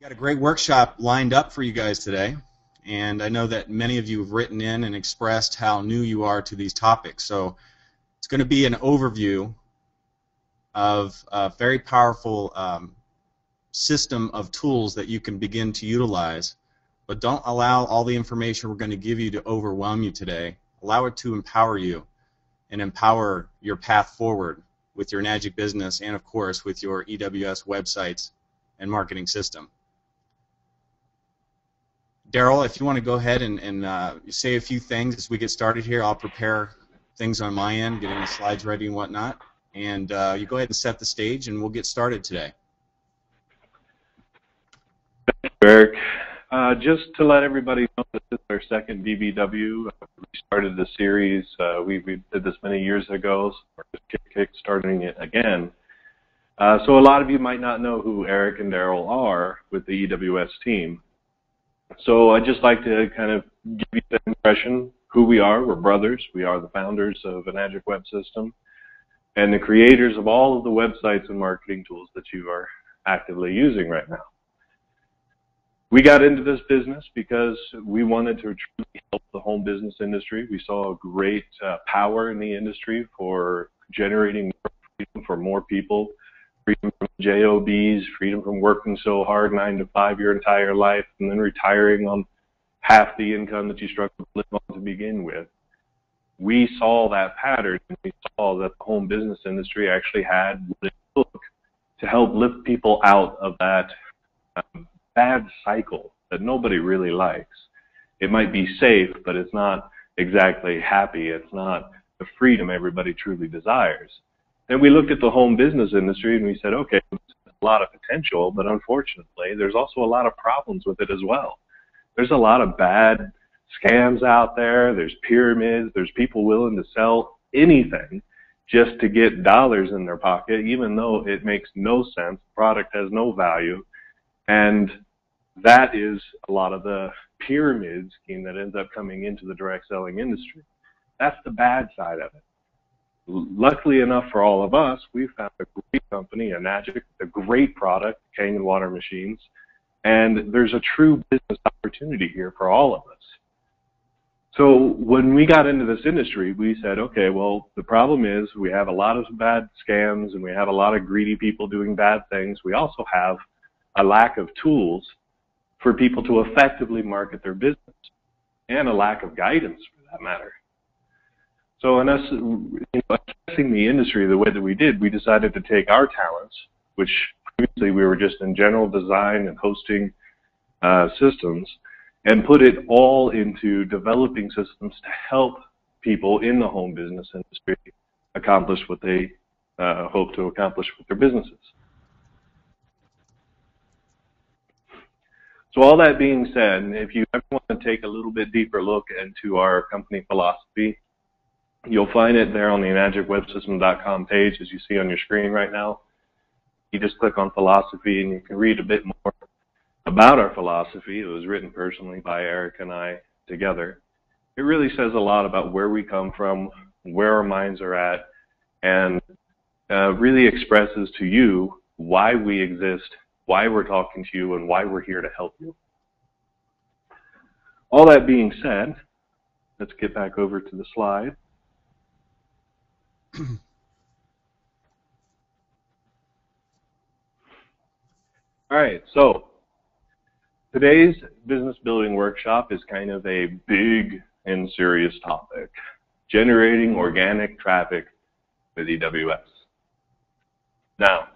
Got a great workshop lined up for you guys today, and I know that many of you have written in and expressed how new you are to these topics. So it's going to be an overview of a very powerful system of tools that you can begin to utilize, but don't allow all the information we're going to give you to overwhelm you today. Allow it to empower you and empower your path forward with your Enagic business and, of course, with your EWS websites and marketing system. Darrell, if you want to go ahead and say a few things as we get started here, I'll prepare things on my end, getting the slides ready and whatnot. And you go ahead and set the stage, and we'll get started today. Thank you, Eric. Just to let everybody know, this is our second BBW. We started the series. We did this many years ago, so we're just kick-starting it again. So a lot of you might not know who Eric and Darrell are with the EWS team. So I'd just like to kind of give you the impression who we are. We're brothers. We are the founders of Enagic Web System and the creators of all of the websites and marketing tools that you are actively using right now. We got into this business because we wanted to truly help the home business industry. We saw a great power in the industry for generating more freedom for more people. Freedom from JOBs, freedom from working so hard 9 to 5 your entire life, and then retiring on half the income that you struggled to live on to begin with. We saw that pattern, and we saw that the home business industry actually had what it took to help lift people out of that bad cycle that nobody really likes. It might be safe, but it's not exactly happy. It's not the freedom everybody truly desires. And we looked at the home business industry and we said, okay, there's a lot of potential, but unfortunately, there's also a lot of problems with it as well. There's a lot of bad scams out there. There's pyramids. There's people willing to sell anything just to get dollars in their pocket, even though it makes no sense. The product has no value. And that is a lot of the pyramid scheme that ends up coming into the direct selling industry. That's the bad side of it. Luckily enough for all of us, we found a great company, Enagic, a great product, Kangen water machines, and there's a true business opportunity here for all of us. So when we got into this industry, we said, okay, well, the problem is we have a lot of bad scams and we have a lot of greedy people doing bad things. We also have a lack of tools for people to effectively market their business and a lack of guidance for that matter. So in us, assessing the industry the way that we did, we decided to take our talents, which previously we were just in general design and hosting systems, and put it all into developing systems to help people in the home business industry accomplish what they hope to accomplish with their businesses. So all that being said, if you ever want to take a little bit deeper look into our company philosophy, you'll find it there on the enagicwebsystem.com page, as you see on your screen right now. You just click on philosophy and you can read a bit more about our philosophy. It was written personally by Eric and I together. It really says a lot about where we come from, where our minds are at, and really expresses to you why we exist, why we're talking to you, and why we're here to help you. All that being said, let's get back over to the slide. All right, so today's business building workshop is kind of a big and serious topic, generating organic traffic with EWS. Now,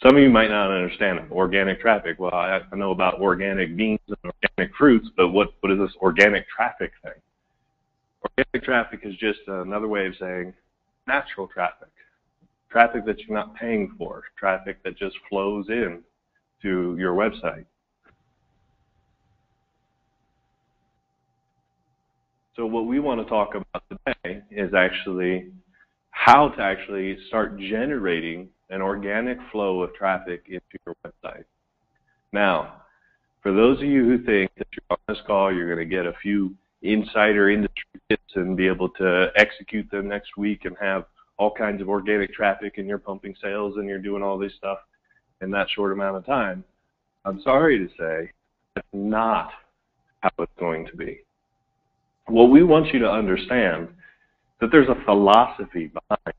some of you might not understand organic traffic. Well, I know about organic beans and organic fruits, but what is this organic traffic thing? Organic traffic is just another way of saying natural traffic, traffic that you're not paying for, traffic that just flows in to your website. So what we want to talk about today is actually how to actually start generating an organic flow of traffic into your website. Now, for those of you who think that you're on this call, you're going to get a few insider industry tips and be able to execute them next week and have all kinds of organic traffic and you're pumping sales and you're doing all this stuff in that short amount of time, I'm sorry to say, that's not how it's going to be. What we want you to understand is that there's a philosophy behind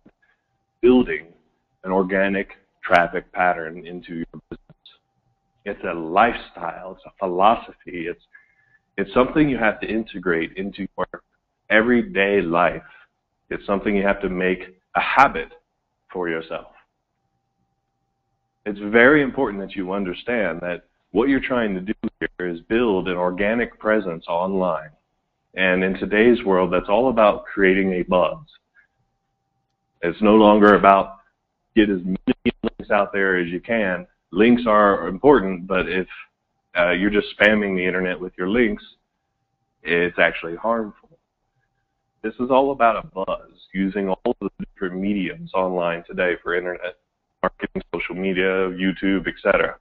building an organic traffic pattern into your business. It's a lifestyle, it's a philosophy, it's something you have to integrate into your everyday life. It's something you have to make a habit for yourself. It's very important that you understand that what you're trying to do here is build an organic presence online. And in today's world, that's all about creating a buzz. It's no longer about get as many links out there as you can. Links are important, but if you're just spamming the internet with your links, it's actually harmful. This is all about a buzz, using all of the different mediums online today for internet marketing, social media, YouTube, etc.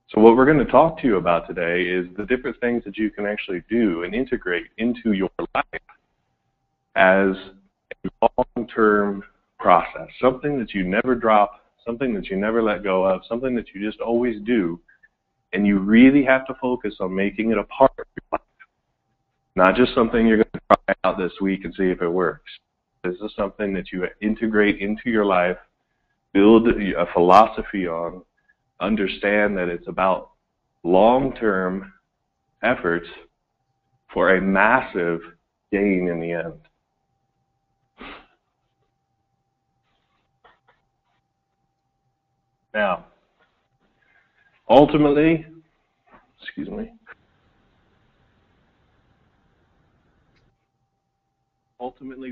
So what we're going to talk to you about today is the different things that you can actually do and integrate into your life as a long-term process, something that you never drop, something that you never let go of, something that you just always do, and you really have to focus on making it a part of your life. Not just something you're going to try out this week and see if it works. This is something that you integrate into your life, build a philosophy on, understand that it's about long-term efforts for a massive gain in the end. Now, ultimately,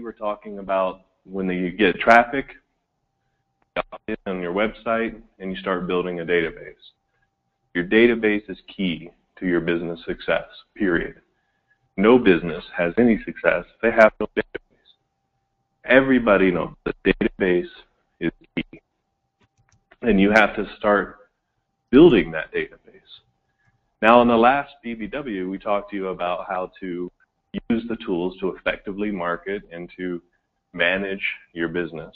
we're talking about when you get traffic on your website and you start building a database. Your database is key to your business success, period. No business has any success if they have no database. Everybody knows the database is key. And you have to start building that database. Now, in the last BBW, we talked to you about how to use the tools to effectively market and to manage your business.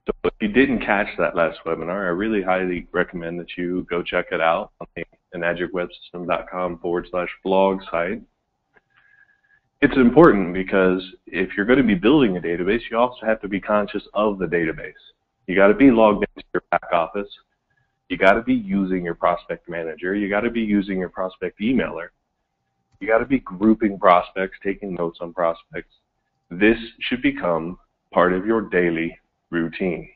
So if you didn't catch that last webinar, I really highly recommend that you go check it out on the enagicwebsystem.com/blog site. It's important because if you're going to be building a database, you also have to be conscious of the database. You got to be logged into your back office. You got to be using your prospect manager. You got to be using your prospect emailer. You got to be grouping prospects, taking notes on prospects. This should become part of your daily routine.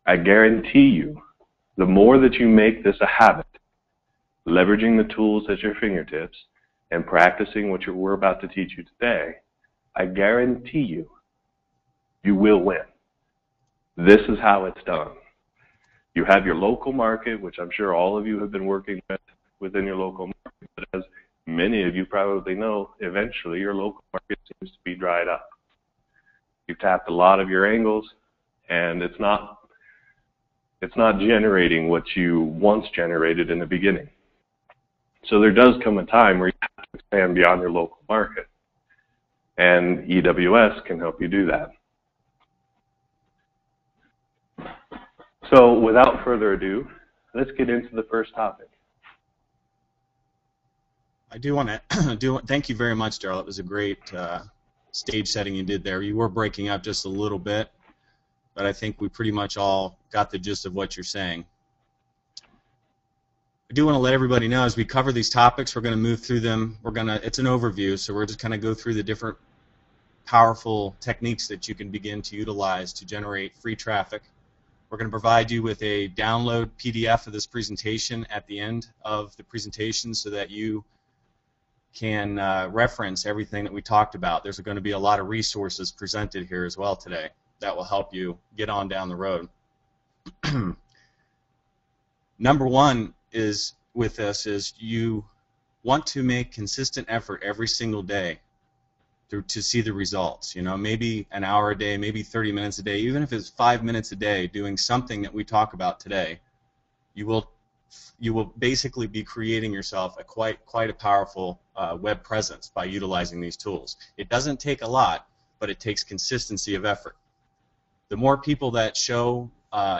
I guarantee you, the more that you make this a habit, leveraging the tools at your fingertips and practicing what we're about to teach you today, I guarantee you, you will win. This is how it's done. You have your local market, which I'm sure all of you have been working with within your local market, but as many of you probably know, eventually your local market seems to be dried up. You've tapped a lot of your angles, and it's not generating what you once generated in the beginning. So there does come a time where you have to expand beyond your local market, and EWS can help you do that. So without further ado, let's get into the first topic. I do want to thank you very much, Darrell. It was a great stage setting you did there. You were breaking up just a little bit, but I think we pretty much all got the gist of what you're saying. I do want to let everybody know as we cover these topics, we're going to move through them. It's an overview, so we're just going to go through the different powerful techniques that you can begin to utilize to generate free traffic. We're going to provide you with a download PDF of this presentation at the end of the presentation so that you can reference everything that we talked about. There's going to be a lot of resources presented here as well today that will help you get on down the road. Number one is with this is you want to make consistent effort every single day to see the results. You know, maybe an hour a day, maybe 30 minutes a day, even if it's 5 minutes a day doing something that we talk about today, you will basically be creating yourself quite a powerful web presence by utilizing these tools. It doesn't take a lot, but it takes consistency of effort. The more people that show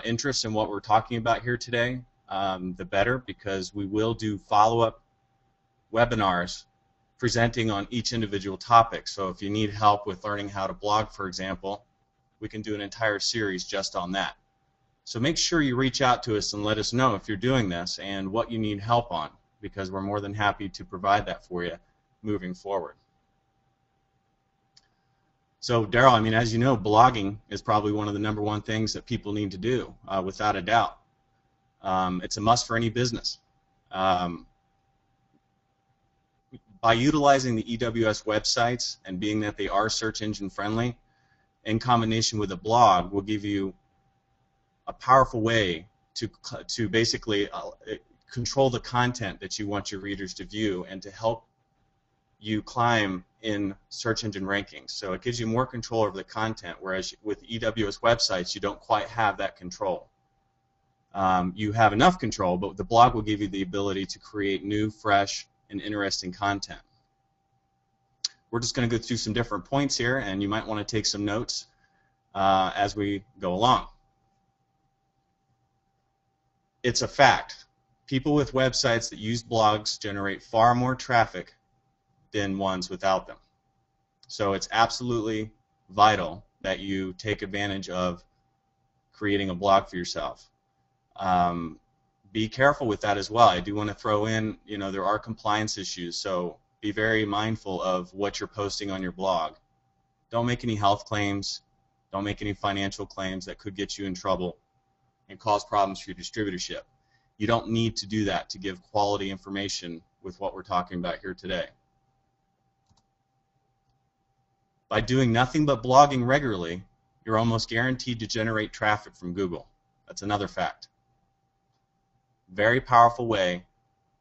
interest in what we're talking about here today, the better, because we will do follow-up webinars presenting on each individual topic. So if you need help with learning how to blog, for example, we can do an entire series just on that. So make sure you reach out to us and let us know if you're doing this and what you need help on, because we're more than happy to provide that for you moving forward. So Darrell, I mean, as you know, blogging is probably one of the #1 things that people need to do, without a doubt. It's a must for any business. By utilizing the EWS websites and being that they are search engine friendly, in combination with a blog, will give you a powerful way to basically control the content that you want your readers to view and to help you climb in search engine rankings. So it gives you more control over the content, whereas with EWS websites you don't quite have that control. You have enough control, but the blog will give you the ability to create new, fresh, and interesting content. We're just going to go through some different points here, and you might want to take some notes as we go along. It's a fact. People with websites that use blogs generate far more traffic than ones without them. So it's absolutely vital that you take advantage of creating a blog for yourself. Be careful with that as well. I do want to throw in, you know, there are compliance issues, so be very mindful of what you're posting on your blog. Don't make any health claims. Don't make any financial claims that could get you in trouble and cause problems for your distributorship. You don't need to do that to give quality information with what we're talking about here today. By doing nothing but blogging regularly, you're almost guaranteed to generate traffic from Google. That's another fact. Very powerful way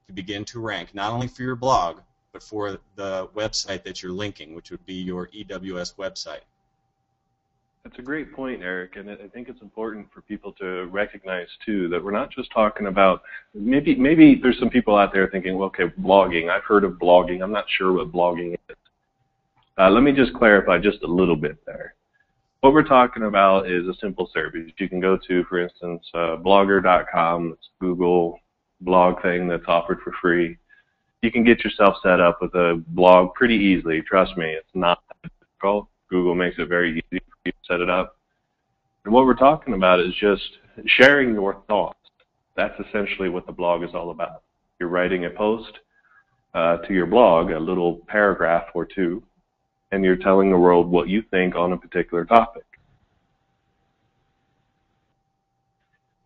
to begin to rank, not only for your blog, but for the website that you're linking, which would be your EWS website. That's a great point, Eric, and I think it's important for people to recognize, too, that we're not just talking about, maybe there's some people out there thinking, well, okay, blogging, I've heard of blogging, I'm not sure what blogging is. Let me just clarify just a little bit there. What we're talking about is a simple service. You can go to, for instance, blogger.com, it's a Google blog thing that's offered for free. You can get yourself set up with a blog pretty easily. Trust me, it's not that difficult. Google makes it very easy for you to set it up. And what we're talking about is just sharing your thoughts. That's essentially what the blog is all about. You're writing a post to your blog, a little paragraph or two, and you're telling the world what you think on a particular topic.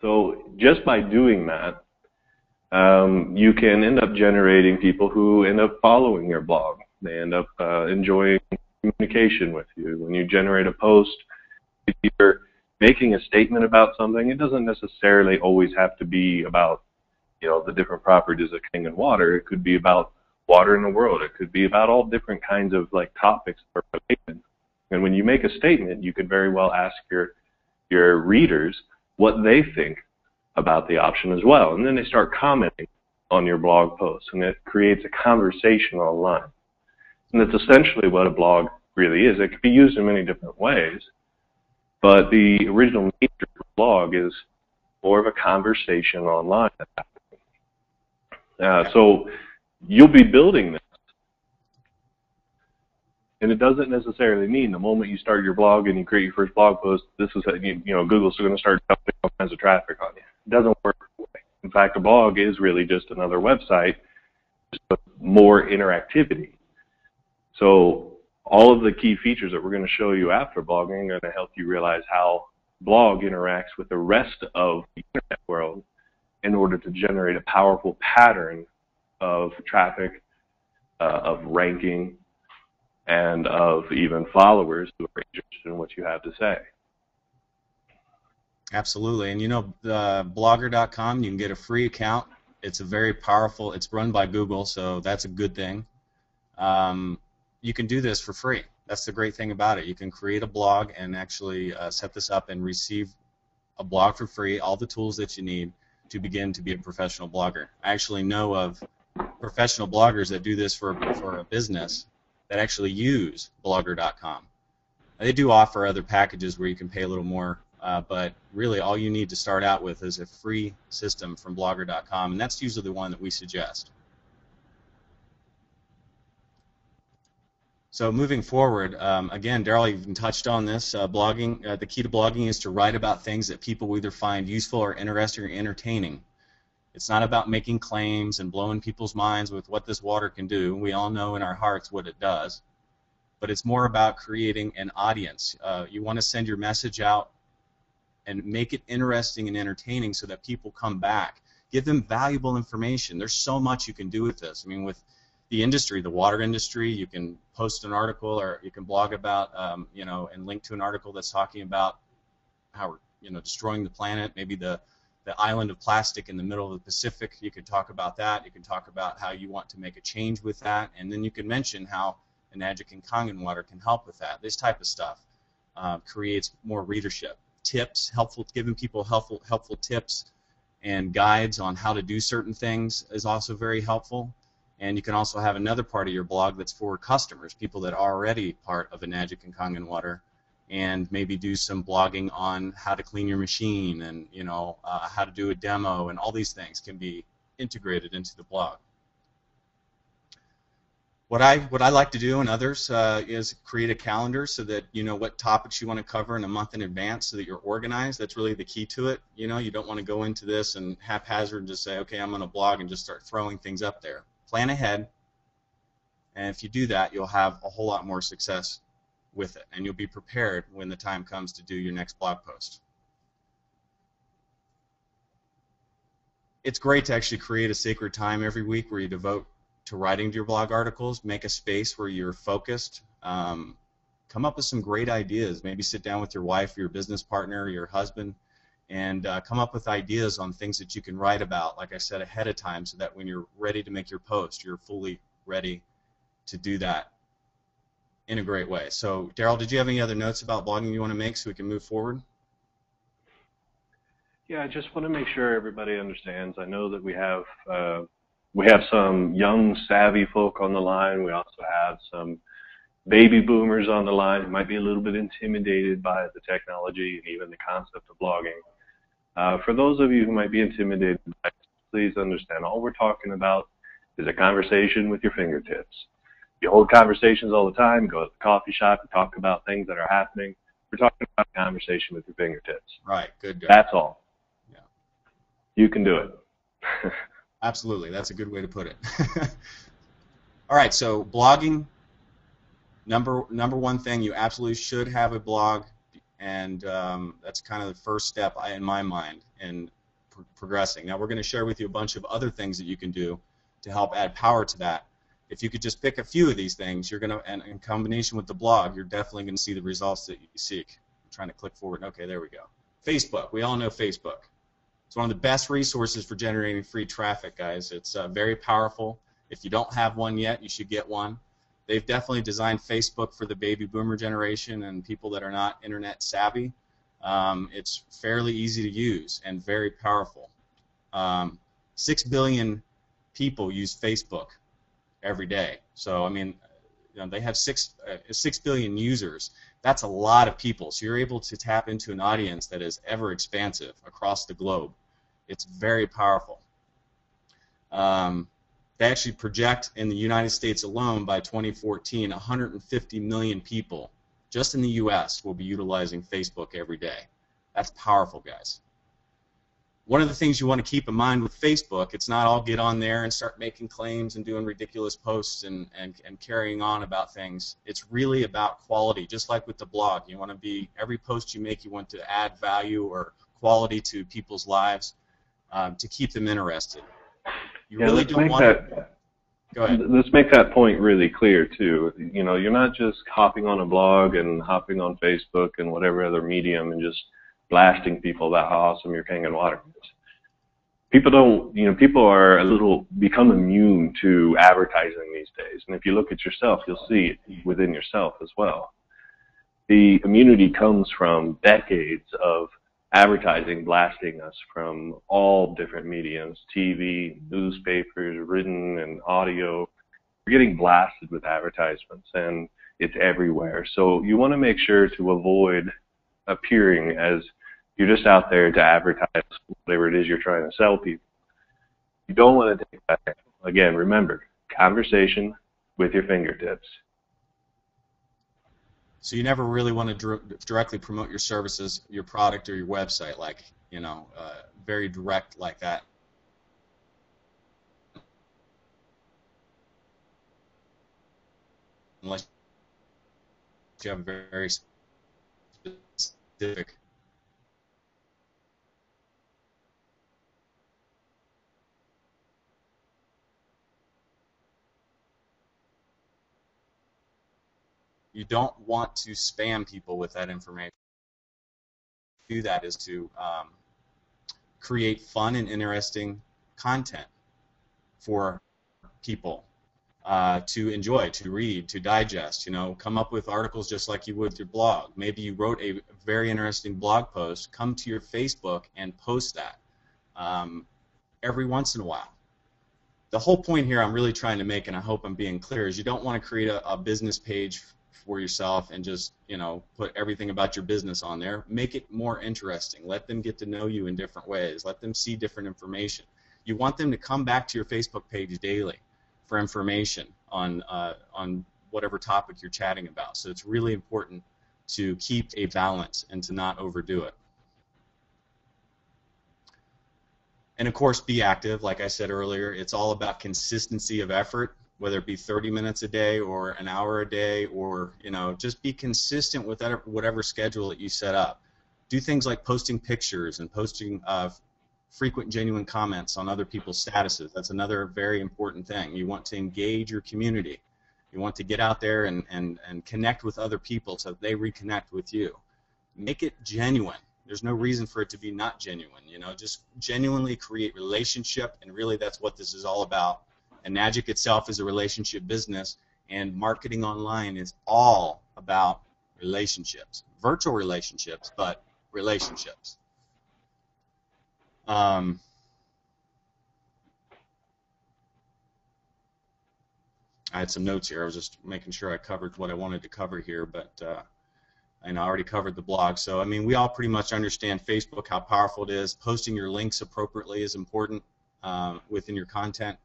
So just by doing that, you can end up generating people who end up following your blog. They end up enjoying communication with you. When you generate a post, if you're making a statement about something, it doesn't necessarily always have to be about, you know, the different properties of Kangen water. It could be about water in the world. It could be about all different kinds of topics that are related. And when you make a statement, you could very well ask your readers what they think about the option as well. And then they start commenting on your blog post, and it creates a conversation online. And that's essentially what a blog really is. It can be used in many different ways, but the original nature of a blog is more of a conversation online. So you'll be building this, and it doesn't necessarily mean the moment you start your blog and you create your first blog post, this is Google's going to start dumping all kinds of traffic on you. It doesn't work that way. In fact, a blog is really just another website, just with more interactivity. So all of the key features that we're going to show you after blogging are going to help you realize how blog interacts with the rest of the internet world in order to generate a powerful pattern of traffic, of ranking, and of even followers who are interested in what you have to say. Absolutely. And you know, blogger.com, you can get a free account. It's a very powerful, it's run by Google, so that's a good thing. You can do this for free. That's the great thing about it. You can create a blog and actually set this up and receive a blog for free, all the tools that you need to begin to be a professional blogger. I actually know of professional bloggers that do this for a business that actually use blogger.com. They do offer other packages where you can pay a little more But really, all you need to start out with is a free system from blogger.com, and that's usually the one that we suggest. So moving forward, again, Darrell even touched on this. Blogging, the key to blogging is to write about things that people either find useful or interesting or entertaining. It's not about making claims and blowing people's minds with what this water can do. We all know in our hearts what it does. But it's more about creating an audience. You want to send your message out and make it interesting and entertaining so that people come back. Give them valuable information. There's so much you can do with this. I mean, with the industry, the water industry, you can post an article or you can blog about, you know, and link to an article that's talking about how we're, you know, destroying the planet, maybe the island of plastic in the middle of the Pacific. You could talk about that. You can talk about how you want to make a change with that, and then you can mention how Enagic and Kangen water can help with that. This type of stuff creates more readership. Tips, giving people helpful tips and guides on how to do certain things is also very helpful. And you can also have another part of your blog that's for customers, people that are already part of Enagic and Kangen water, and maybe do some blogging on how to clean your machine and, you know, how to do a demo, and all these things can be integrated into the blog. What I like to do, and others, is create a calendar so that you know what topics you want to cover in a month in advance, so that you're organized. That's really the key to it. You know, you don't want to go into this and haphazard and just say, okay, I'm going to blog and just start throwing things up there. Plan ahead, and if you do that, you'll have a whole lot more success with it, and you'll be prepared when the time comes to do your next blog post. It's great to actually create a sacred time every week where you devote to writing your blog articles. Make a space where you're focused. Come up with some great ideas. Maybe sit down with your wife, your business partner, your husband, and come up with ideas on things that you can write about, like I said, ahead of time, so that when you're ready to make your post, you're fully ready to do that in a great way. So, Darrell, did you have any other notes about blogging you want to make so we can move forward? Yeah, I just want to make sure everybody understands. I know that we have some young, savvy folk on the line. We also have some baby boomers on the line who might be a little bit intimidated by the technology and even the concept of blogging. For those of you who might be intimidated by it, please understand all we're talking about is a conversation with your fingertips. You hold conversations all the time, go to the coffee shop, and talk about things that are happening. We're talking about a conversation with your fingertips. Right, good. That's all. Yeah. You can do it. Absolutely, that's a good way to put it. All right, so blogging, number one thing, you absolutely should have a blog, and that's kind of the first step in my mind in progressing. Now we're going to share with you a bunch of other things that you can do to help add power to that. If you could just pick a few of these things, you're going to, and in combination with the blog, you're definitely going to see the results that you seek. I'm trying to click forward. Okay, there we go. Facebook. We all know Facebook. It's one of the best resources for generating free traffic, guys. It's very powerful. If you don't have one yet, you should get one. They've definitely designed Facebook for the baby boomer generation and people that are not internet savvy. It's fairly easy to use and very powerful. 6 billion people use Facebook every day. So, I mean, you know, they have 6 billion users. That's a lot of people. So you're able to tap into an audience that is ever expansive across the globe. It's very powerful. They actually project in the United States alone by 2014, 150 million people just in the U.S. will be utilizing Facebook every day. That's powerful, guys. One of the things you want to keep in mind with Facebook, it's not all get on there and start making claims and doing ridiculous posts and carrying on about things. It's really about quality, just like with the blog. You want to be, every post you make, you want to add value or quality to people's lives to keep them interested. You really don't want to... Go ahead. Let's make that point really clear, too. You know, you're not just hopping on a blog and hopping on Facebook and whatever other medium and just blasting people about how awesome your Kangen water is. People don't, you know, people are a little, become immune to advertising these days. And if you look at yourself, you'll see it within yourself as well. The immunity comes from decades of advertising blasting us from all different mediums, TV, newspapers, written and audio. We're getting blasted with advertisements, and it's everywhere. So you want to make sure to avoid appearing as You're just out there to advertise whatever it is you're trying to sell people. You don't want to take that. Again, remember, conversation with your fingertips. So you never really want to directly promote your services, your product, or your website, like, very direct like that. Unless you have a very specific. You don't want to spam people with that information. Do that is to create fun and interesting content for people to enjoy, to read, to digest. Come up with articles just like you would with your blog. Maybe you wrote a very interesting blog post. Come to your Facebook and post that every once in a while. The whole point here I'm really trying to make, and I hope I'm being clear, is you don't want to create a business page for yourself and just put everything about your business on there. Make it more interesting. Let them get to know you in different ways. Let them see different information. You want them to come back to your Facebook page daily for information on whatever topic you're chatting about. So it's really important to keep a balance and to not overdo it. And of course, be active. Like I said earlier, it's all about consistency of effort, whether it be 30 minutes a day or an hour a day, or just be consistent with whatever schedule that you set up. Do things like posting pictures and posting frequent genuine comments on other people's statuses. That's another very important thing. You want to engage your community. You want to get out there and connect with other people so that they reconnect with you. Make it genuine. There's no reason for it to be not genuine. Just genuinely create relationship, and really that's what this is all about. Enagic itself is a relationship business, and marketing online is all about relationships. Virtual relationships, but relationships. I had some notes here. I was just making sure I covered what I wanted to cover here, but I already covered the blog. So, we all pretty much understand Facebook, how powerful it is. Posting your links appropriately is important within your content.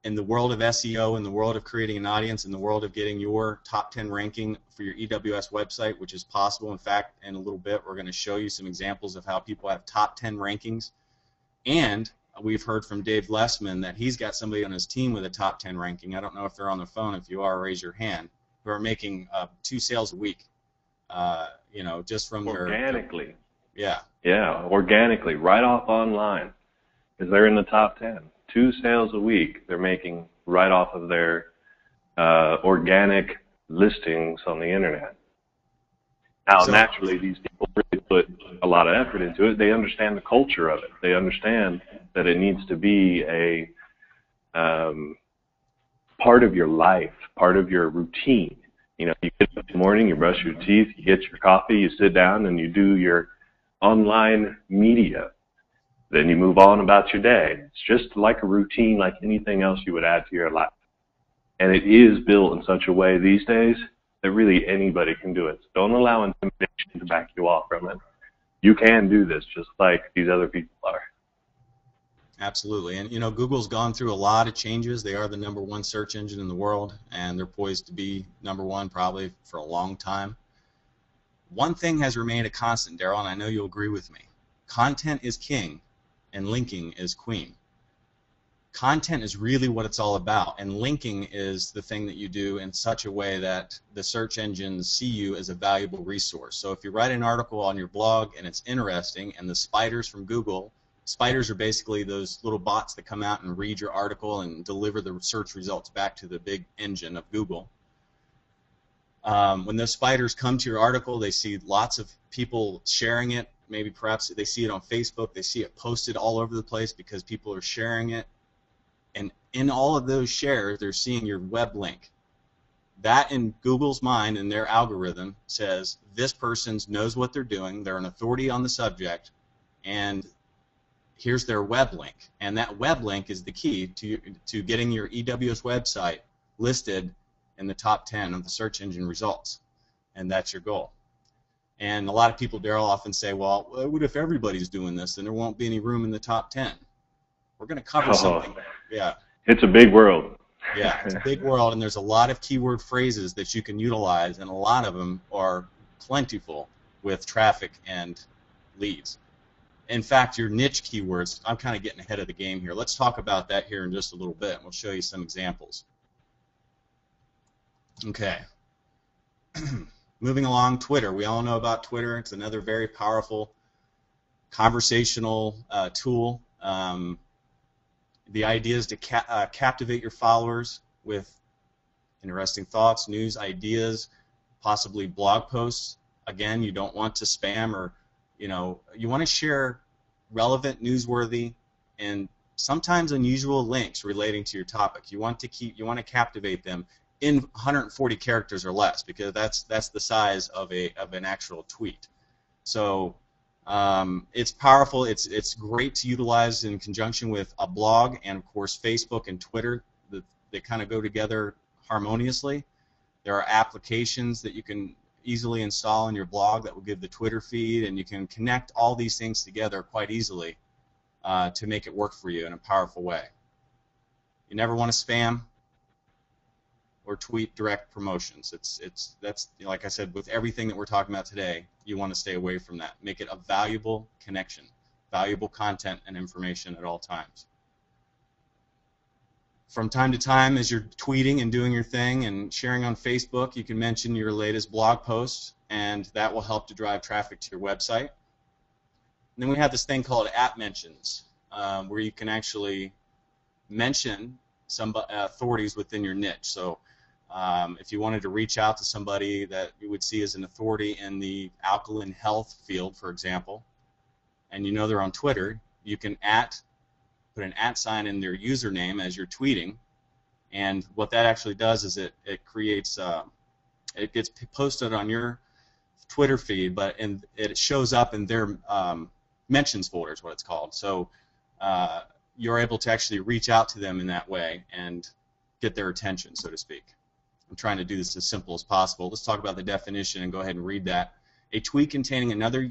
In the world of SEO, in the world of creating an audience, in the world of getting your top 10 ranking for your EWS website, which is possible. In fact, in a little bit, we're going to show you some examples of how people have top 10 rankings. And we've heard from Dave Lessman that he's got somebody on his team with a top 10 ranking. I don't know if they're on the phone. If you are, raise your hand. Who are making 2 sales a week, just from organically. Yeah, organically, right off online, because they're in the top 10. 2 sales a week they're making right off of their organic listings on the internet. Now, naturally, these people really put a lot of effort into it. They understand the culture of it. They understand that it needs to be a part of your life, part of your routine. You get up in the morning, you brush your teeth, you get your coffee, you sit down, and you do your online media. Then you move on about your day. It's just like a routine, like anything else you would add to your life. And it is built in such a way these days that really anybody can do it. So don't allow intimidation to back you off from it. You can do this just like these other people are. Absolutely. And, Google's gone through a lot of changes. They are the #1 search engine in the world, and they're poised to be #1 probably for a long time. One thing has remained a constant, Darrell, and I know you'll agree with me. Content is king, and linking is queen. Content is really what it's all about, and linking is the thing that you do in such a way that the search engines see you as a valuable resource. So if you write an article on your blog and it's interesting, and the spiders from Google, spiders are basically those little bots that come out and read your article and deliver the search results back to the big engine of Google. When those spiders come to your article, they see lots of people sharing it. Maybe perhaps they see it on Facebook. They see it posted all over the place because people are sharing it. And in all of those shares, they're seeing your web link. That, in Google's mind and their algorithm, says this person knows what they're doing. They're an authority on the subject, and here's their web link. And that web link is the key to getting your EWS website listed in the top 10 of the search engine results. And that's your goal. And a lot of people, Darrell, often say, well, what if everybody's doing this? Then there won't be any room in the top 10. We're going to cover something. Yeah. It's a big world. Yeah, it's a big world, and there's a lot of keyword phrases that you can utilize, and a lot of them are plentiful with traffic and leads. In fact, your niche keywords, I'm kind of getting ahead of the game here. Let's talk about that here in just a little bit, and we'll show you some examples. Okay. Moving along, Twitter. We all know about Twitter. It's another very powerful conversational tool. The idea is to captivate your followers with interesting thoughts, news, ideas, possibly blog posts. Again, you don't want to spam or, you want to share relevant, newsworthy, and sometimes unusual links relating to your topic. You want to captivate them in 140 characters or less, because that's the size of an actual tweet. So it's powerful. It's great to utilize in conjunction with a blog and, of course, Facebook and Twitter. They kind of go together harmoniously. There are applications that you can easily install in your blog that will give the Twitter feed, and you can connect all these things together quite easily to make it work for you in a powerful way. You never want to spam or tweet direct promotions. That's like I said, with everything that we're talking about today, you want to stay away from that. Make it a valuable connection, valuable content and information at all times. From time to time, as you're tweeting and doing your thing and sharing on Facebook, you can mention your latest blog post, and that will help to drive traffic to your website. And then we have this thing called app mentions, where you can actually mention some authorities within your niche. So if you wanted to reach out to somebody that you would see as an authority in the alkaline health field, for example, and you know they're on Twitter, you can put an @ sign in their username as you're tweeting, and what that actually does is it creates it gets posted on your Twitter feed, but it shows up in their mentions folder is what it's called. So you're able to actually reach out to them in that way and get their attention, so to speak. I'm trying to do this as simple as possible. Let's talk about the definition and go ahead and read that. A tweet containing another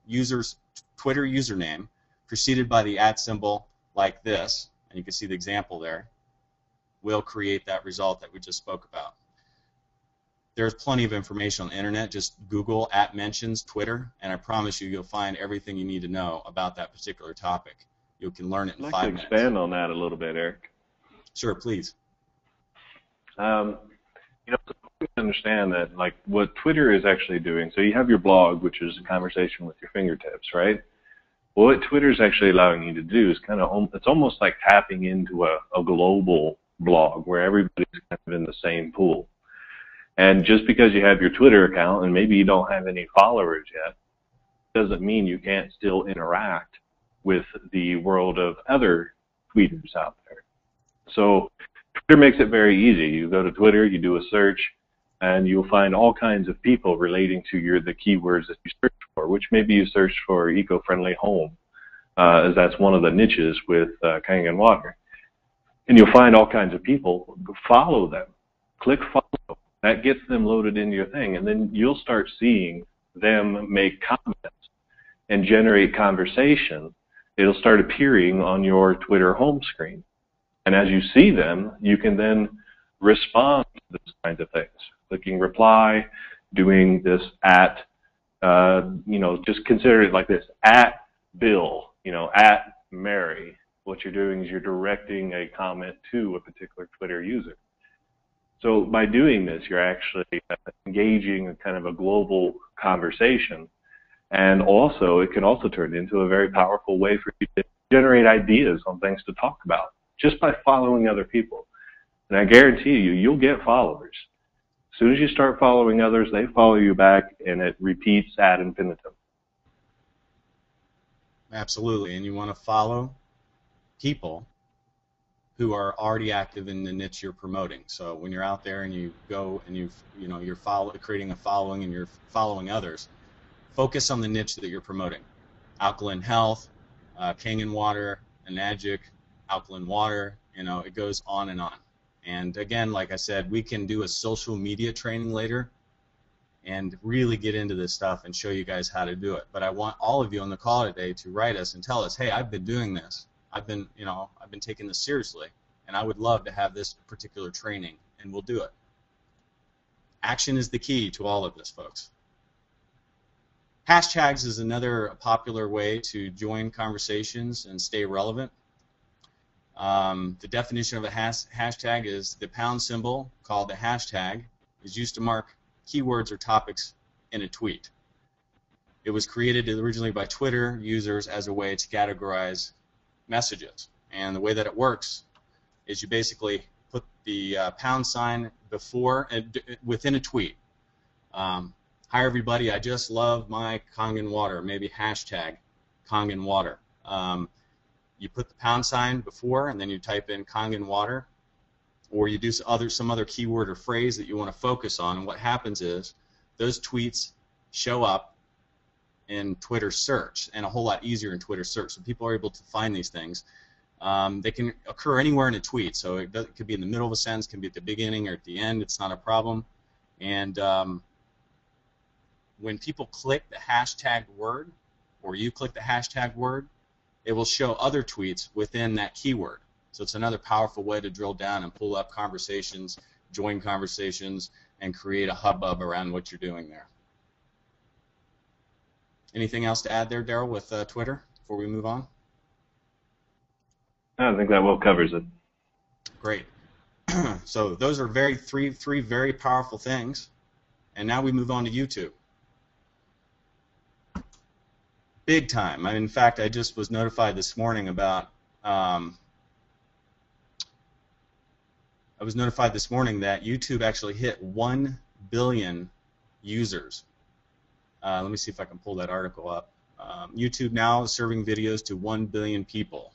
user's Twitter username preceded by the @ symbol like this, and you can see the example there, will create that result that we just spoke about. There's plenty of information on the internet. Just Google @mentions Twitter, and I promise you'll find everything you need to know about that particular topic. You can learn it in 5 minutes. I'd like to expand on that a little bit, Eric. Sure, please. So understand that, like, what Twitter is actually doing. So you have your blog, which is a conversation with your fingertips, right? Well, what Twitter is actually allowing you to do is it's almost like tapping into a global blog where everybody's kind of in the same pool. And just because you have your Twitter account and maybe you don't have any followers yet, doesn't mean you can't still interact with the world of other tweeters out there. So Twitter makes it very easy. You go to Twitter, you do a search, and you'll find all kinds of people relating to the keywords that you search for, which maybe you searched for eco-friendly home, as that's one of the niches with Kangen water. And you'll find all kinds of people. Follow them. Click follow. That gets them loaded into your thing, and then you'll start seeing them make comments and generate conversation. It'll start appearing on your Twitter home screen. And as you see them, you can then respond to those kinds of things. Clicking reply, doing this just consider it like this, @Bill, @Mary. What you're doing is you're directing a comment to a particular Twitter user. So by doing this, you're actually engaging in kind of a global conversation. And also, it can also turn into a very powerful way for you to generate ideas on things to talk about, just by following other people. And I guarantee you, you'll get followers. As soon as you start following others, they follow you back, and it repeats ad infinitum. Absolutely, and you want to follow people who are already active in the niche you're promoting. So when you're out there and you go and you're creating a following and you're following others, focus on the niche that you're promoting. Alkaline health, Kangen water, Enagic, alkaline water. It goes on and on. And again, like I said, we can do a social media training later and really get into this stuff and show you guys how to do it. But I want all of you on the call today to write us and tell us, hey, I've been doing this. I've been taking this seriously, and I would love to have this particular training, and we'll do it. Action is the key to all of this, folks. Hashtags is another popular way to join conversations and stay relevant. The definition of a hashtag is the pound symbol, called the hashtag, is used to mark keywords or topics in a tweet. It was created originally by Twitter users as a way to categorize messages. And the way that it works is you basically put the pound sign before within a tweet. Hi everybody, I just love my Kangen water. Maybe hashtag Kangen water. You put the pound sign before, and then you type in Kangen water, or you do some other keyword or phrase that you want to focus on. And what happens is those tweets show up in Twitter search, and a whole lot easier in Twitter search. So people are able to find these things. They can occur anywhere in a tweet. So it could be in the middle of a sentence, can be at the beginning or at the end. It's not a problem. And when people click the hashtag word, or you click the hashtag word, it will show other tweets within that keyword. So it's another powerful way to drill down and pull up conversations, join conversations, and create a hubbub around what you're doing there. Anything else to add there, Darrell, with Twitter before we move on? I think that well covers it. Great. So those are three very powerful things. And now we move on to YouTube. Big time. In fact, I just was notified this morning about. I was notified this morning that YouTube actually hit 1 billion users. Let me see if I can pull that article up. YouTube now is serving videos to 1 billion people.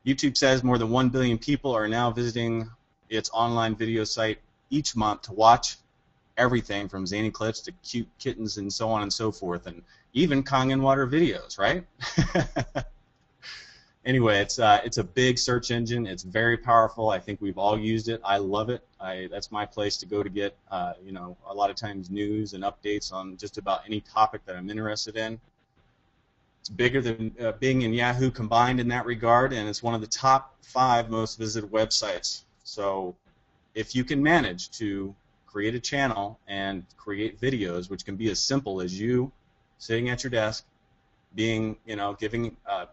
YouTube says more than 1 billion people are now visiting its online video site each month to watch everything from zany clips to cute kittens and so on and so forth, and even Kangen water videos, right? Anyway, it's a big search engine. It's very powerful. I think we've all used it. I love it. That's my place to go to get, a lot of times news and updates on just about any topic that I'm interested in. It's bigger than Bing and Yahoo combined in that regard, and it's one of the top 5 most visited websites. So if you can manage to create a channel and create videos, which can be as simple as you sitting at your desk, giving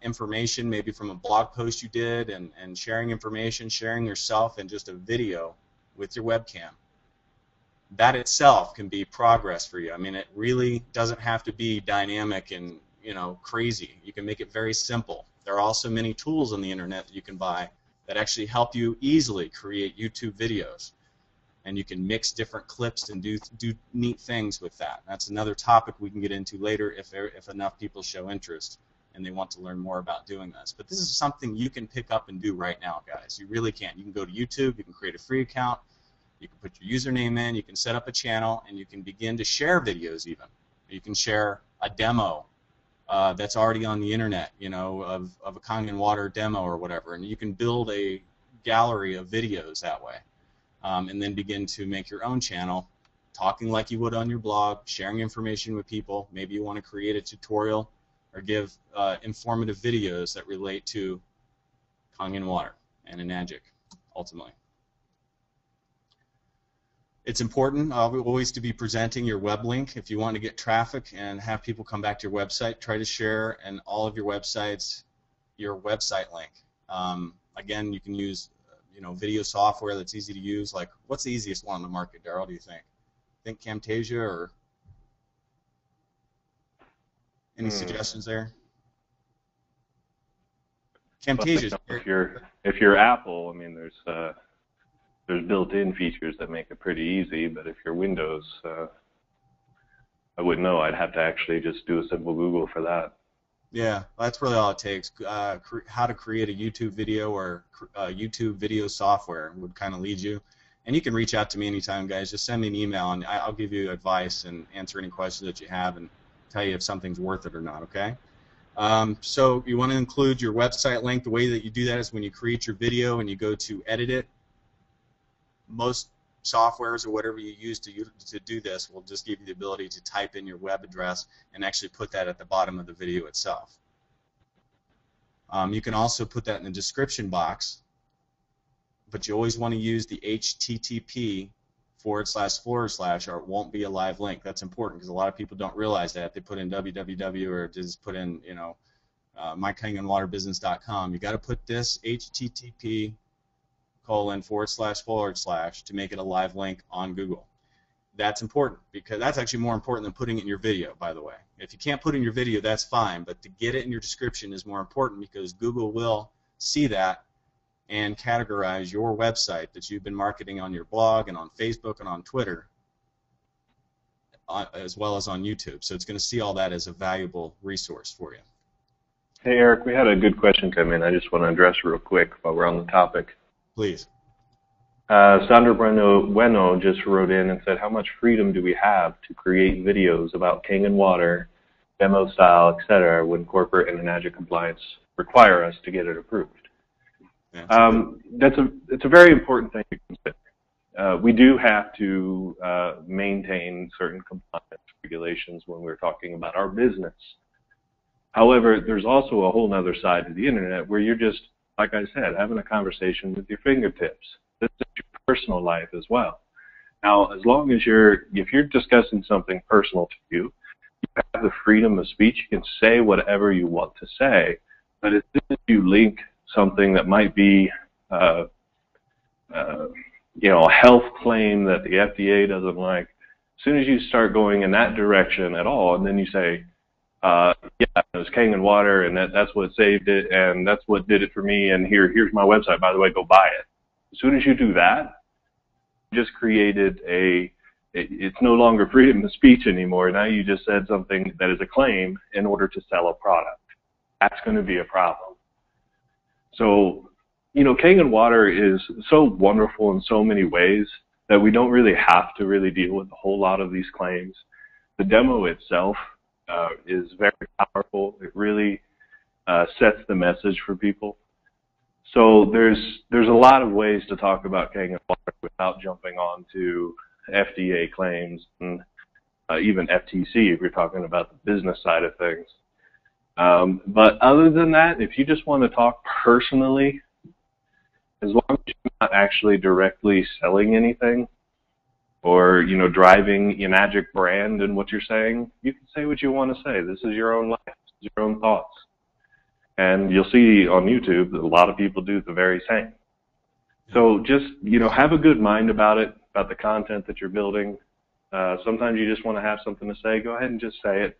information maybe from a blog post you did, and sharing information, sharing yourself in just a video with your webcam. That itself can be progress for you. I mean, it really doesn't have to be dynamic and crazy. You can make it very simple. There are also many tools on the internet that you can buy that actually help you easily create YouTube videos. And you can mix different clips and do neat things with that. That's another topic we can get into later if enough people show interest and they want to learn more about doing this. But this is something you can pick up and do right now, guys. You really can. You can go to YouTube, you can create a free account, you can put your username in, you can set up a channel, and you can begin to share videos even. You can share a demo that's already on the internet, of a Kangen water demo or whatever, and you can build a gallery of videos that way. And then begin to make your own channel, talking like you would on your blog, sharing information with people. Maybe you want to create a tutorial or give informative videos that relate to Kangen water and Enagic, ultimately. It's important always to be presenting your web link. If you want to get traffic and have people come back to your website, try to share in all of your websites your website link. Again, you can use video software that's easy to use. Like, what's the easiest one on the market, Darrell, do you think? Think Camtasia, or any suggestions there? Camtasia. Well, if you're Apple, I mean, there's built-in features that make it pretty easy. But if you're Windows, I wouldn't know. I'd have to actually just do a simple Google for that. Yeah, that's really all it takes. How to create a YouTube video or YouTube video software would kind of lead you. And you can reach out to me anytime, guys. Just send me an email, and I'll give you advice and answer any questions that you have and tell you if something's worth it or not, okay? So you want to include your website link. The way that you do that is when you create your video and you go to edit it. Most softwares or whatever you use to do this will just give you the ability to type in your web address and actually put that at the bottom of the video itself. You can also put that in the description box, but you always want to use the HTTP // or it won't be a live link. That's important because a lot of people don't realize that. They put in www or just put in, mykangenwaterbusiness.com. You got to put this HTTP // to make it a live link on Google. That's important because that's actually more important than putting it in your video, by the way. If you can't put it in your video, that's fine, but to get it in your description is more important because Google will see that and categorize your website that you've been marketing on your blog and on Facebook and on Twitter, as well as on YouTube. So it's going to see all that as a valuable resource for you. Hey, Eric, we had a good question come in. I just want to address real quick while we're on the topic. Please. Sandra Bueno just wrote in and said, how much freedom do we have to create videos about Kangen water, demo style, etc., when corporate and Enagic compliance require us to get it approved? It's a very important thing to consider. We do have to maintain certain compliance regulations when we're talking about our business. However, there's also a whole other side to the internet where you're just, like I said, having a conversation with your fingertips. This is your personal life as well. Now, as long as if you're discussing something personal to you, you have the freedom of speech. You can say whatever you want to say, but as soon as you link something that might be, a health claim that the FDA doesn't like, as soon as you start going in that direction at all, and then you say, yeah, it was Kangen water, and that's what saved it, and that's what did it for me, and here's my website, by the way, go buy it. As soon as you do that, you just created it's no longer freedom of speech anymore. Now you just said something that is a claim in order to sell a product. That's going to be a problem. So, Kangen water is so wonderful in so many ways that we don't really have to really deal with a whole lot of these claims. The demo itself is very powerful. It really sets the message for people. So there's a lot of ways to talk about Kangen water without jumping on to FDA claims and even FTC if you're talking about the business side of things. But other than that, if you just want to talk personally, as long as you're not actually directly selling anything or, driving Enagic brand in what you're saying, you can say what you want to say. This is your own life. This is your own thoughts. And you'll see on YouTube that a lot of people do the very same. So just, have a good mind about it, about the content that you're building. Sometimes you just want to have something to say. Go ahead and just say it.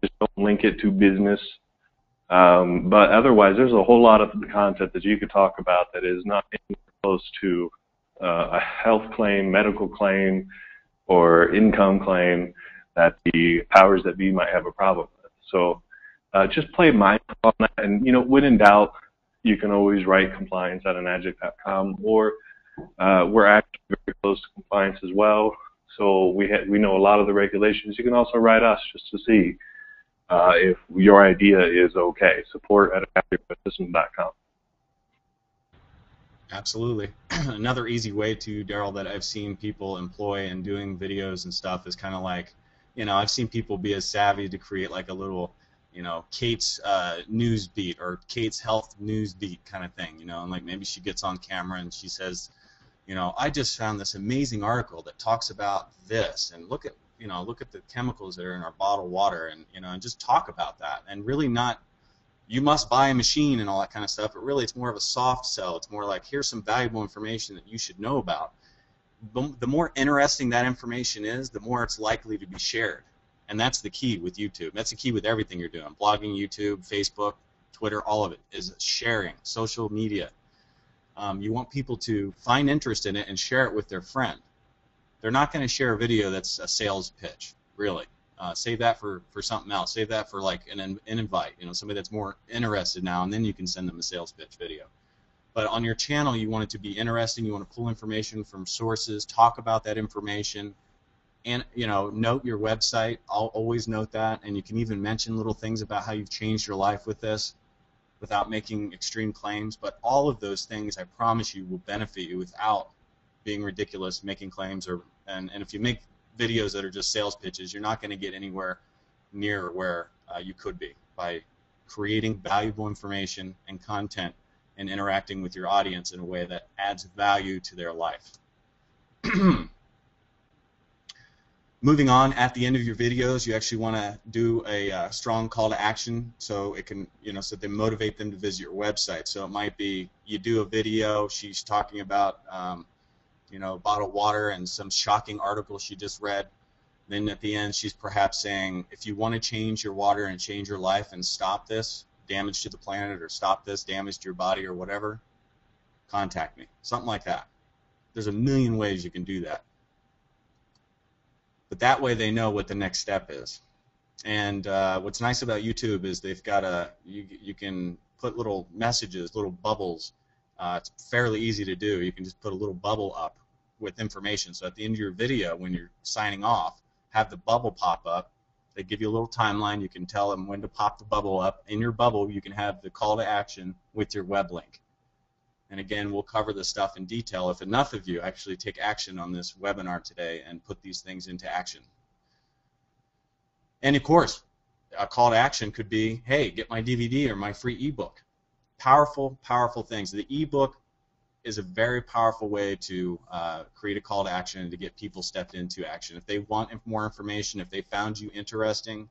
Just don't link it to business. But otherwise, there's a whole lot of content that you could talk about that is not anywhere close to a health claim, medical claim, or income claim that the powers that be might have a problem with. So just play mindful on that. And, when in doubt, you can always write compliance@enagic.com, or we're actually very close to compliance as well. So we know a lot of the regulations. You can also write us just to see if your idea is okay. Support@enagicwebsystem.com. Absolutely. Another easy way to, Darrell, that I've seen people employ in doing videos and stuff is kind of like, I've seen people be as savvy to create like a little, Kate's news beat or Kate's health news beat kind of thing, and like maybe she gets on camera and she says, I just found this amazing article that talks about this, and look at the chemicals that are in our bottled water, and just talk about that, and really not, you must buy a machine and all that kind of stuff, but really it's more of a soft sell. It's more like, here's some valuable information that you should know about. The more interesting that information is, the more it's likely to be shared, and that's the key with YouTube. That's the key with everything you're doing, blogging, YouTube, Facebook, Twitter, all of it is sharing, social media. You want people to find interest in it and share it with their friend. They're not going to share a video that's a sales pitch, really. Save that for something else. Save that for like an invite, somebody that's more interested now, and then you can send them a sales pitch video. But on your channel, you want it to be interesting. You want to pull information from sources, talk about that information, and note your website. I'll always note that, and you can even mention little things about how you've changed your life with this, without making extreme claims. But all of those things, I promise you, will benefit you without being ridiculous, making claims, and if you make videos that are just sales pitches, you're not going to get anywhere near where you could be by creating valuable information and content and interacting with your audience in a way that adds value to their life. Moving on, at the end of your videos, you actually want to do a strong call to action, so it can, so they motivate them to visit your website. So it might be you do a video, she's talking about, a bottle of water and some shocking article she just read. Then at the end, she's perhaps saying, if you want to change your water and change your life and stop this damage to the planet, or stop this damage to your body, or whatever, contact me. Something like that. There's a million ways you can do that. But that way they know what the next step is. And what's nice about YouTube is they've got you can put little messages, little bubbles. It's fairly easy to do. You can just put a little bubble up with information. So at the end of your video, when you're signing off, have the bubble pop up. They give you a little timeline. You can tell them when to pop the bubble up. In your bubble, you can have the call to action with your web link. And again, we'll cover this stuff in detail if enough of you actually take action on this webinar today and put these things into action. And of course, a call to action could be, hey, get my DVD or my free ebook. Powerful, powerful things. The ebook is a very powerful way to create a call to action and to get people stepped into action. If they want more information, if they found you interesting,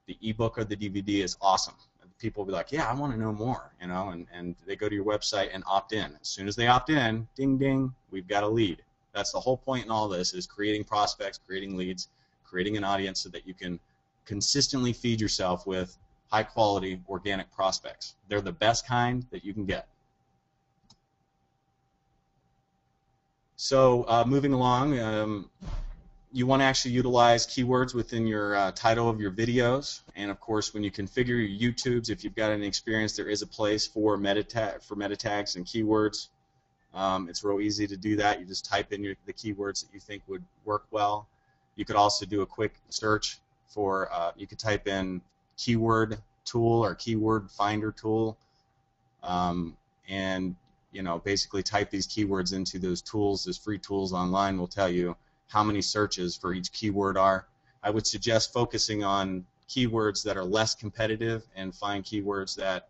the ebook or the DVD is awesome. People will be like, yeah, I want to know more, and they go to your website and opt in. As soon as they opt in, ding, ding, we've got a lead. That's the whole point in all this, is creating prospects, creating leads, creating an audience so that you can consistently feed yourself with high-quality organic prospects. They're the best kind that you can get. So moving along, you want to actually utilize keywords within your title of your videos, and of course when you configure your YouTubes, if you've got any experience, there is a place for meta tags and keywords. It's real easy to do that. You just type in the keywords that you think would work well. You could also do a quick search for, you could type in keyword tool or keyword finder tool, and basically type these keywords into those tools. Those free tools online will tell you how many searches for each keyword are. I would suggest focusing on keywords that are less competitive and find keywords that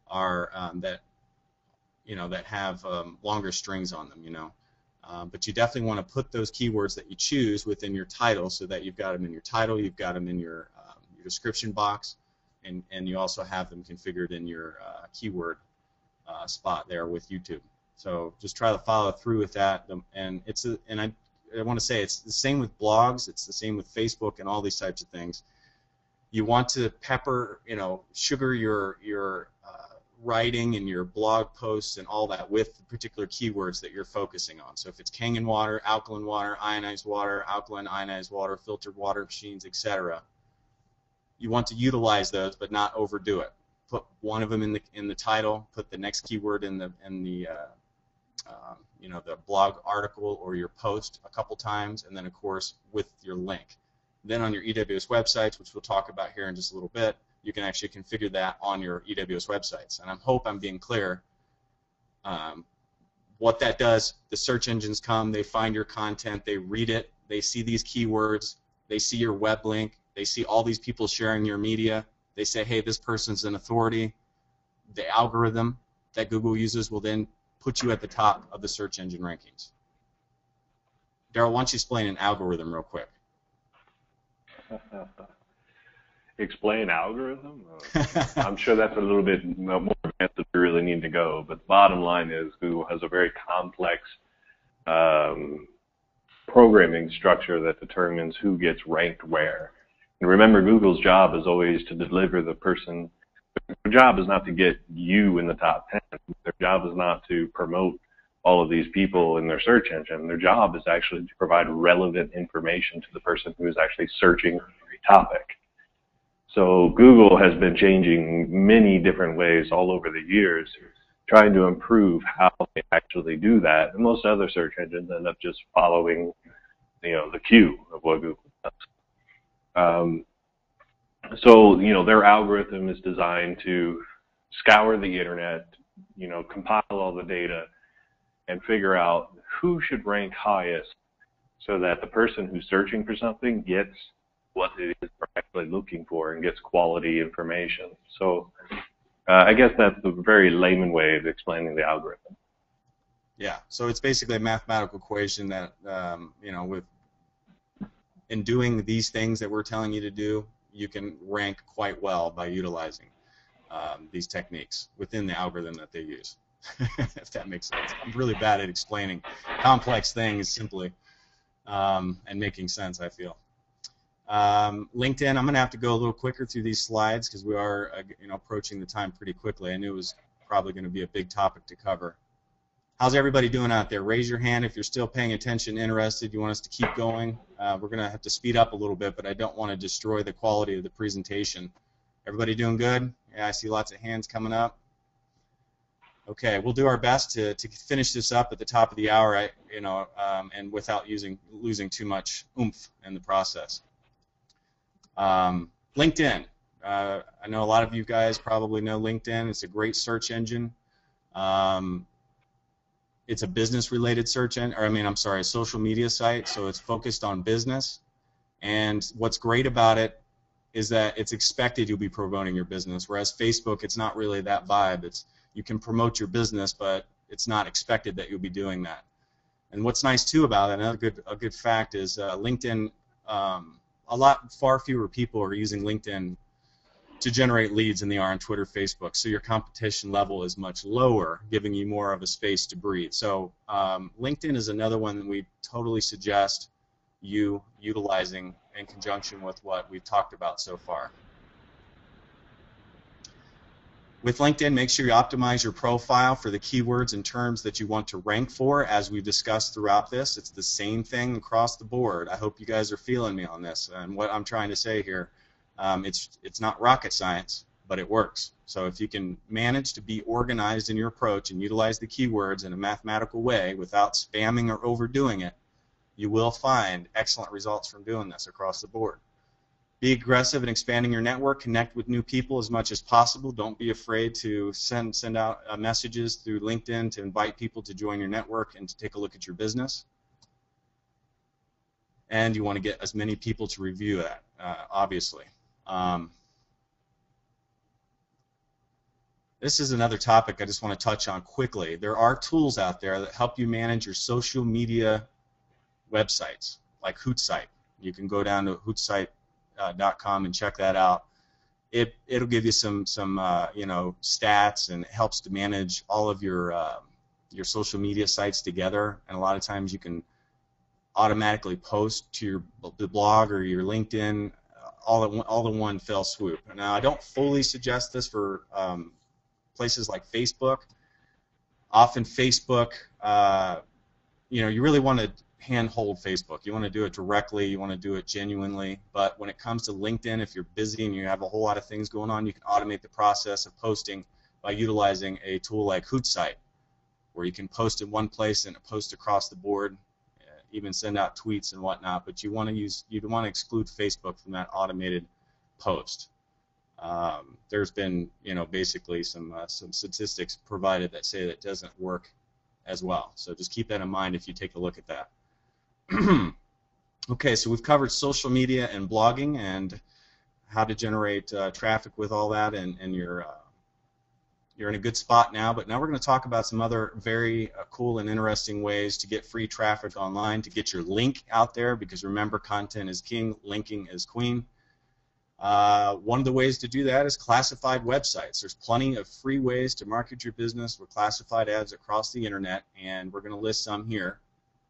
are that have longer strings on them. But you definitely want to put those keywords that you choose within your title, so that you've got them in your title, you've got them in your description box, and you also have them configured in your keyword spot there with YouTube. So just try to follow through with that, and I want to say it's the same with blogs, it's the same with Facebook and all these types of things. You want to pepper, sugar your writing and your blog posts and all that with the particular keywords that you're focusing on. So if it's Kangen water, ionized water, alkaline ionized water, filtered water machines, etc., you want to utilize those but not overdo it. Put one of them in the title, put the next keyword in the blog article or your post a couple times, and then of course with your link. Then on your EWS websites, which we'll talk about here in just a little bit, you can actually configure that on your EWS websites. And I hope I'm being clear. What that does, the search engines come, they find your content, they read it, they see these keywords, they see your web link, they see all these people sharing your media, they say, hey, this person's an authority. The algorithm that Google uses will then put you at the top of the search engine rankings. Darrell, why don't you explain an algorithm real quick? Explain algorithm? I'm sure that's a little bit more advanced than we really need to go, but the bottom line is Google has a very complex programming structure that determines who gets ranked where. And remember, Google's job is always to deliver the person. Their job is not to get you in the top 10. Their job is not to promote all of these people in their search engine. Their job is actually to provide relevant information to the person who is actually searching a topic. So Google has been changing many different ways all over the years, trying to improve how they actually do that. And most other search engines end up just following, the cue of what Google does. So, their algorithm is designed to scour the internet, compile all the data, and figure out who should rank highest so that the person who's searching for something gets what it is they're actually looking for and gets quality information. So I guess that's the very layman way of explaining the algorithm. Yeah, so it's basically a mathematical equation that, you know, in doing these things that we're telling you to do, you can rank quite well by utilizing these techniques within the algorithm that they use, if that makes sense. I'm really bad at explaining complex things simply and making sense, I feel. LinkedIn, I'm going to have to go a little quicker through these slides because we are you know, approaching the time pretty quickly. I knew it was probably going to be a big topic to cover. How's everybody doing out there? Raise your hand if you're still paying attention, interested, you want us to keep going. We're going to have to speed up a little bit, but I don't want to destroy the quality of the presentation. Everybody doing good? Yeah, I see lots of hands coming up. Okay, we'll do our best to finish this up at the top of the hour, you know, and without losing too much oomph in the process. LinkedIn. I know a lot of you guys probably know LinkedIn. It's a great search engine. It's a business-related search engine, or I'm sorry, a social media site, so it's focused on business. And what's great about it is that it's expected you'll be promoting your business, whereas Facebook, it's not really that vibe. It's you can promote your business, but it's not expected that you'll be doing that. And what's nice too about it, another good fact is LinkedIn. Far fewer people are using LinkedIn to generate leads than they are on Twitter, Facebook. So your competition level is much lower, giving you more of a space to breathe. So LinkedIn is another one that we totally suggest you utilizing in conjunction with what we've talked about so far. With LinkedIn, make sure you optimize your profile for the keywords and terms that you want to rank for, as we've discussed throughout this. It's the same thing across the board. I hope you guys are feeling me on this. And what I'm trying to say here, it's not rocket science, but it works. So if you can manage to be organized in your approach and utilize the keywords in a mathematical way without spamming or overdoing it, you will find excellent results from doing this across the board. Be aggressive in expanding your network. Connect with new people as much as possible. Don't be afraid to send out messages through LinkedIn to invite people to join your network and to take a look at your business. And you want to get as many people to review that, obviously. This is another topic I just want to touch on quickly. There are tools out there that help you manage your social media websites, like Hootsuite. You can go down to Hootsuite.com and check that out. It'll give you some you know, stats, and it helps to manage all of your social media sites together. And a lot of times you can automatically post to the blog or your LinkedIn all in one fell swoop. Now, I don't fully suggest this for places like Facebook. Often Facebook, you know, you really want to handhold Facebook. You want to do it directly. You want to do it genuinely. But when it comes to LinkedIn, if you're busy and you have a whole lot of things going on, you can automate the process of posting by utilizing a tool like Hootsuite, where you can post in one place and post across the board, even send out tweets and whatnot. But you want to exclude Facebook from that automated post. There's been, you know, basically some statistics provided that say that it doesn't work as well. So just keep that in mind if you take a look at that. Okay, so we've covered social media and blogging and how to generate traffic with all that, and you're in a good spot now. But now we're going to talk about some other very cool and interesting ways to get free traffic online, to get your link out there, because remember, content is king, linking is queen. One of the ways to do that is classified websites. There's plenty of free ways to market your business with classified ads across the internet, and we're going to list some here.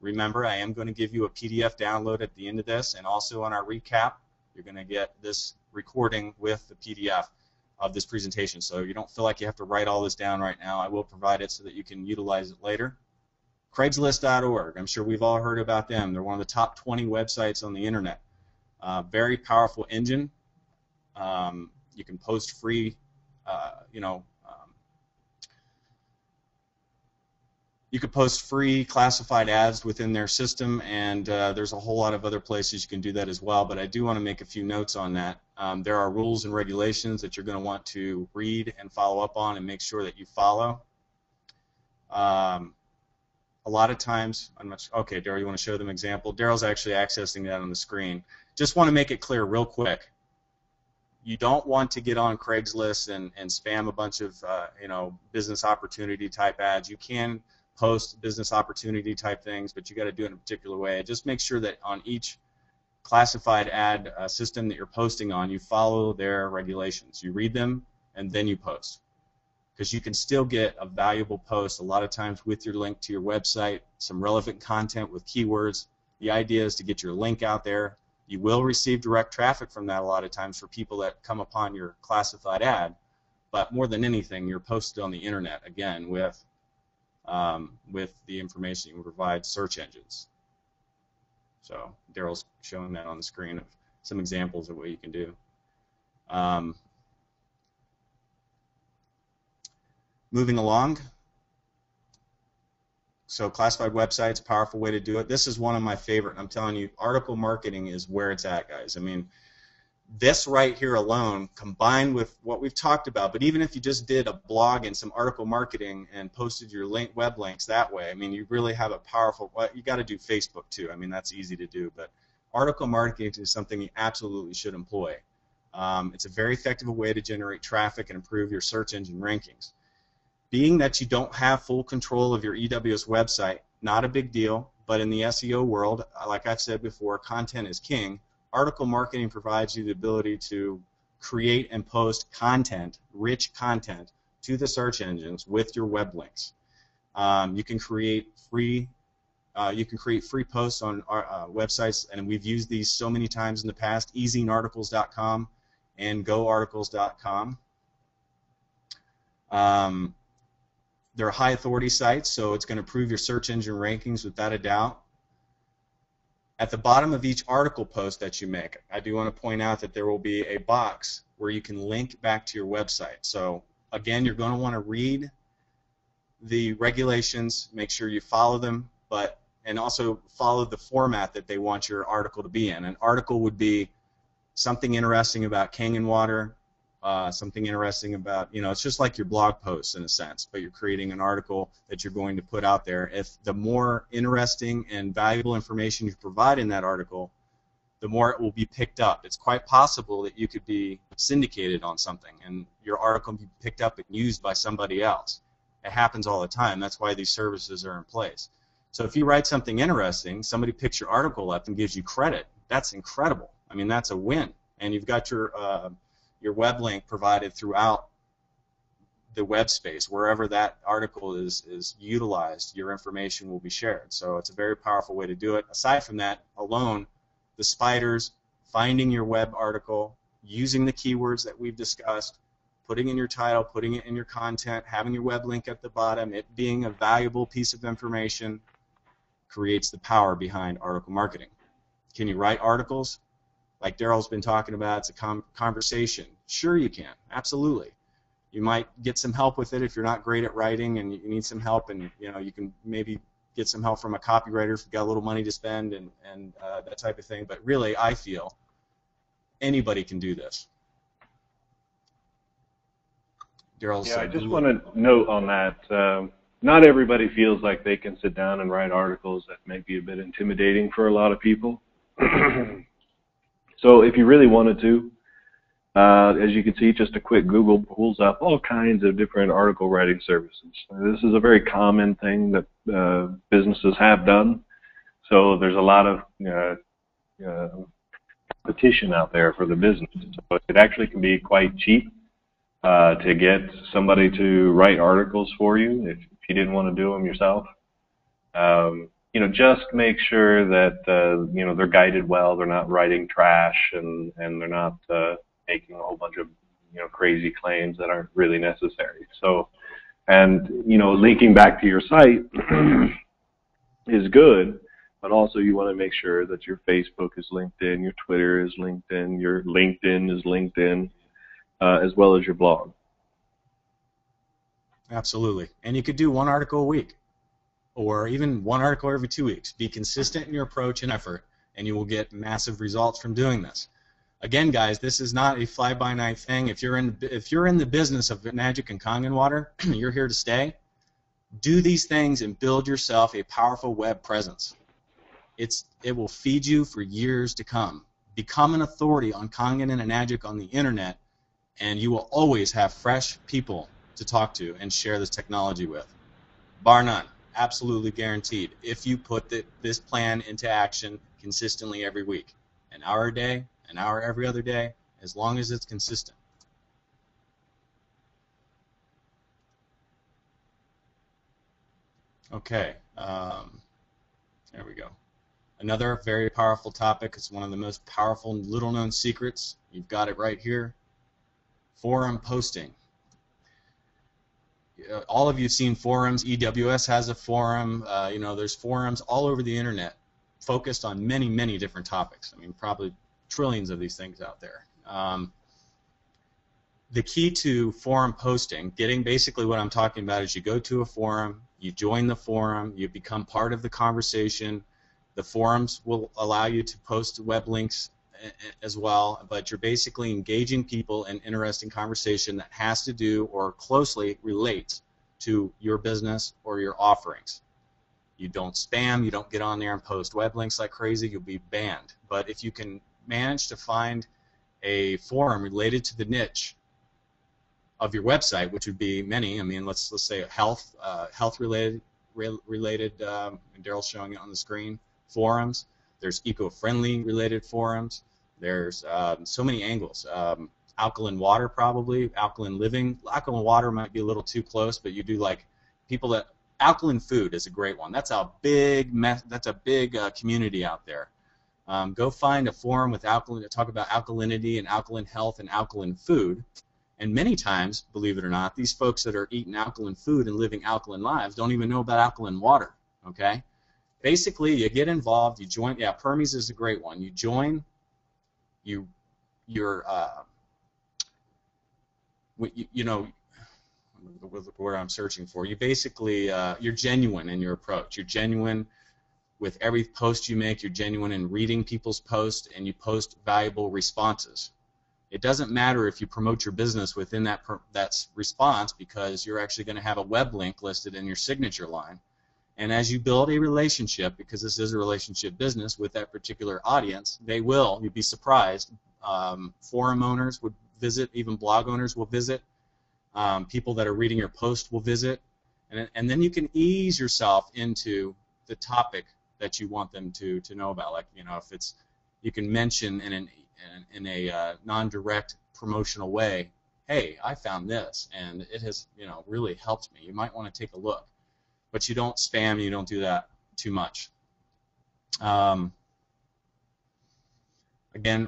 Remember, I am going to give you a PDF download at the end of this, and also on our recap, you're going to get this recording with the PDF of this presentation. So you don't feel like you have to write all this down right now. I will provide it so that you can utilize it later. Craigslist.org. I'm sure we've all heard about them. They're one of the top 20 websites on the internet. Very powerful engine. You can post free, you know, you could post free classified ads within their system, and there's a whole lot of other places you can do that as well, but I do want to make a few notes on that. There are rules and regulations that you're going to want to read and follow up on and make sure that you follow. a lot of times, okay, Darrell, you want to show them an example? Darrell's actually accessing that on the screen. Just want to make it clear real quick. You don't want to get on Craigslist and spam a bunch of business opportunity type ads. You can post business opportunity type things, but you got to do it in a particular way. Just make sure that on each classified ad system that you're posting on, you follow their regulations. You read them and then you post, because you can still get a valuable post a lot of times with your link to your website, some relevant content with keywords. The idea is to get your link out there. You will receive direct traffic from that a lot of times for people that come upon your classified ad, but more than anything, you're posted on the internet, again, with the information you provide search engines. So Darrell's showing that on the screen of some examples of what you can do. Moving along. So classified websites, powerful way to do it. This is one of my favorite. I'm telling you, article marketing is where it's at, guys. I mean, this right here alone, combined with what we've talked about, but even if you just did a blog and some article marketing and posted your web links that way, I mean, you really have a powerful, you got to do Facebook too. I mean, that's easy to do, but article marketing is something you absolutely should employ. It's a very effective way to generate traffic and improve your search engine rankings. Being that you don't have full control of your EWS website, not a big deal, but in the SEO world, like I've said before, content is king. Article marketing provides you the ability to create and post content, rich content, to the search engines with your web links. You can create free posts on our websites, and we've used these so many times in the past. easingarticles.com and goarticles.com. They're high authority sites, so it's going to improve your search engine rankings without a doubt. At the bottom of each article post that you make, I do want to point out that there will be a box where you can link back to your website. So again, you're going to want to read the regulations, make sure you follow them, and also follow the format that they want your article to be in. An article would be something interesting about Kangen water, something interesting about, it's just like your blog posts in a sense, but you're creating an article that you're going to put out there. If the more interesting and valuable information you provide in that article, the more it will be picked up. It's quite possible that you could be syndicated on something and your article be picked up and used by somebody else. It happens all the time. That's why these services are in place. So if you write something interesting, somebody picks your article up and gives you credit. That's incredible. I mean, that's a win. And you've got your web link provided throughout the web space. Wherever that article is utilized, your information will be shared. So it's a very powerful way to do it. Aside from that alone, the spiders, finding your web article, using the keywords that we've discussed, putting in your title, putting it in your content, having your web link at the bottom, it being a valuable piece of information creates the power behind article marketing. Can you write articles? Like Darrell's been talking about, it's a conversation. Sure you can, absolutely. You might get some help with it if you're not great at writing and you need some help, and you can maybe get some help from a copywriter if you've got a little money to spend and that type of thing. But really, I feel anybody can do this. Darrell's I just want to note on that, not everybody feels like they can sit down and write articles. That may be a bit intimidating for a lot of people. So if you really wanted to, as you can see, just a quick Google pulls up all kinds of different article writing services. This is a very common thing that businesses have done. So there's a lot of competition out there for the business. So it actually can be quite cheap to get somebody to write articles for you if you didn't want to do them yourself. Just make sure that they're guided well. They're not writing trash and they're not making a whole bunch of crazy claims that aren't really necessary. So, and linking back to your site is good, but also you want to make sure that your Facebook is linked in, your Twitter is linked in, your LinkedIn is linked in, as well as your blog. Absolutely, and you could do one article a week, or even one article every 2 weeks. Be consistent in your approach and effort, and you will get massive results from doing this. Again, guys, this is not a fly-by-night thing. If you're in the business of Enagic and Kangen water, you're here to stay. Do these things and build yourself a powerful web presence. It will feed you for years to come. Become an authority on Kangen and Enagic on the internet, and you will always have fresh people to talk to and share this technology with. Bar none. Absolutely guaranteed. If you put this plan into action consistently every week. An hour a day, an hour every other day, as long as it's consistent. Okay, there we go. Another very powerful topic. It's one of the most powerful little-known secrets. You've got it right here. Forum posting. All of you have seen forums. EWS has a forum. You know, there's forums all over the internet focused on many, many different topics. I mean, probably trillions of these things out there. The key to forum posting, getting basically what I'm talking about is you go to a forum, you join the forum, you become part of the conversation. The forums will allow you to post web links as well, but you're basically engaging people in interesting conversation that has to do or closely relates to your business or your offerings. You don't spam, you don't get on there and post web links like crazy, you'll be banned. But if you can manage to find a forum related to the niche of your website, which would be many, I mean, let's say health related, and Darrell's showing it on the screen, forums. There's eco-friendly related forums. There's so many angles. Alkaline water, probably alkaline living. Alkaline water might be a little too close, but you do like people that alkaline food is a great one. That's a big community out there. Go find a forum with alkaline, talk about alkalinity and alkaline health and alkaline food. And many times, believe it or not, these folks that are eating alkaline food and living alkaline lives don't even know about alkaline water. Okay. Basically, you get involved, you join. Yeah, Permies is a great one. You join, you know, where I'm searching for. You basically, you're genuine in your approach. You're genuine with every post you make. You're genuine in reading people's posts, and you post valuable responses. It doesn't matter if you promote your business within that response, because you're actually going to have a web link listed in your signature line. And as you build a relationship, because this is a relationship business with that particular audience, you'd be surprised, forum owners would visit, even blog owners will visit, people that are reading your post will visit, and then you can ease yourself into the topic that you want them to know about. Like, you know, if it's, you can mention in a non-direct promotional way, hey, I found this, and it has, you know, really helped me. You might want to take a look. But you don't spam, you don't do that too much. Again,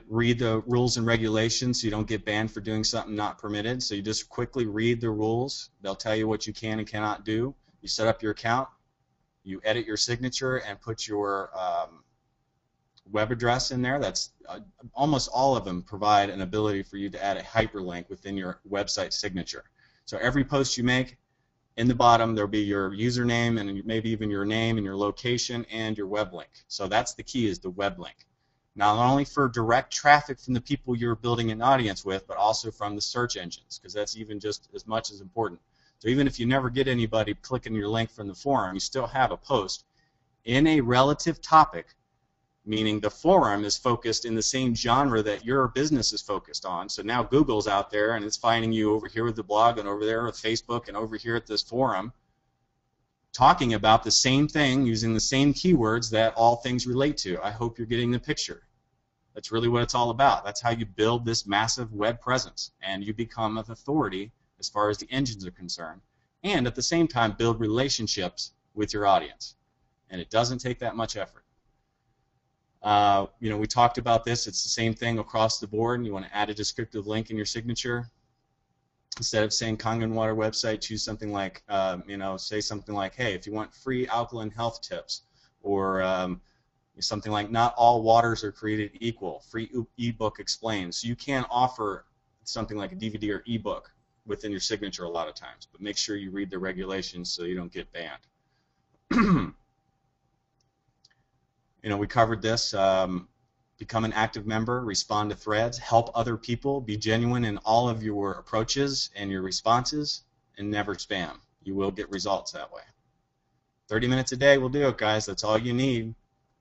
read the rules and regulations so you don't get banned for doing something not permitted. So you just quickly read the rules. They'll tell you what you can and cannot do. You set up your account, you edit your signature and put your web address in there. That's almost all of them provide an ability for you to add a hyperlink within your website signature. So every post you make, in the bottom, there'll be your username and maybe even your name and your location and your web link. So that's the key, is the web link. Not only for direct traffic from the people you're building an audience with, but also from the search engines, because that's even just as much as important. So even if you never get anybody clicking your link from the forum, you still have a post in a relative topic, meaning the forum is focused in the same genre that your business is focused on. So now Google's out there and it's finding you over here with the blog and over there with Facebook and over here at this forum, talking about the same thing using the same keywords that all things relate to. I hope you're getting the picture. That's really what it's all about. That's how you build this massive web presence, and you become an authority as far as the engines are concerned, and at the same time build relationships with your audience. And it doesn't take that much effort. You know, we talked about this. It's the same thing across the board. You want to add a descriptive link in your signature. Instead of saying Kangen water website, choose something like, you know, say something like, hey, if you want free alkaline health tips, or something like, not all waters are created equal, free ebook explained. So you can offer something like a DVD or ebook within your signature a lot of times, but make sure you read the regulations so you don't get banned. You know, we covered this. Become an active member, respond to threads, help other people, be genuine in all of your approaches and your responses, and never spam. You will get results that way. 30 minutes a day will do it, guys. That's all you need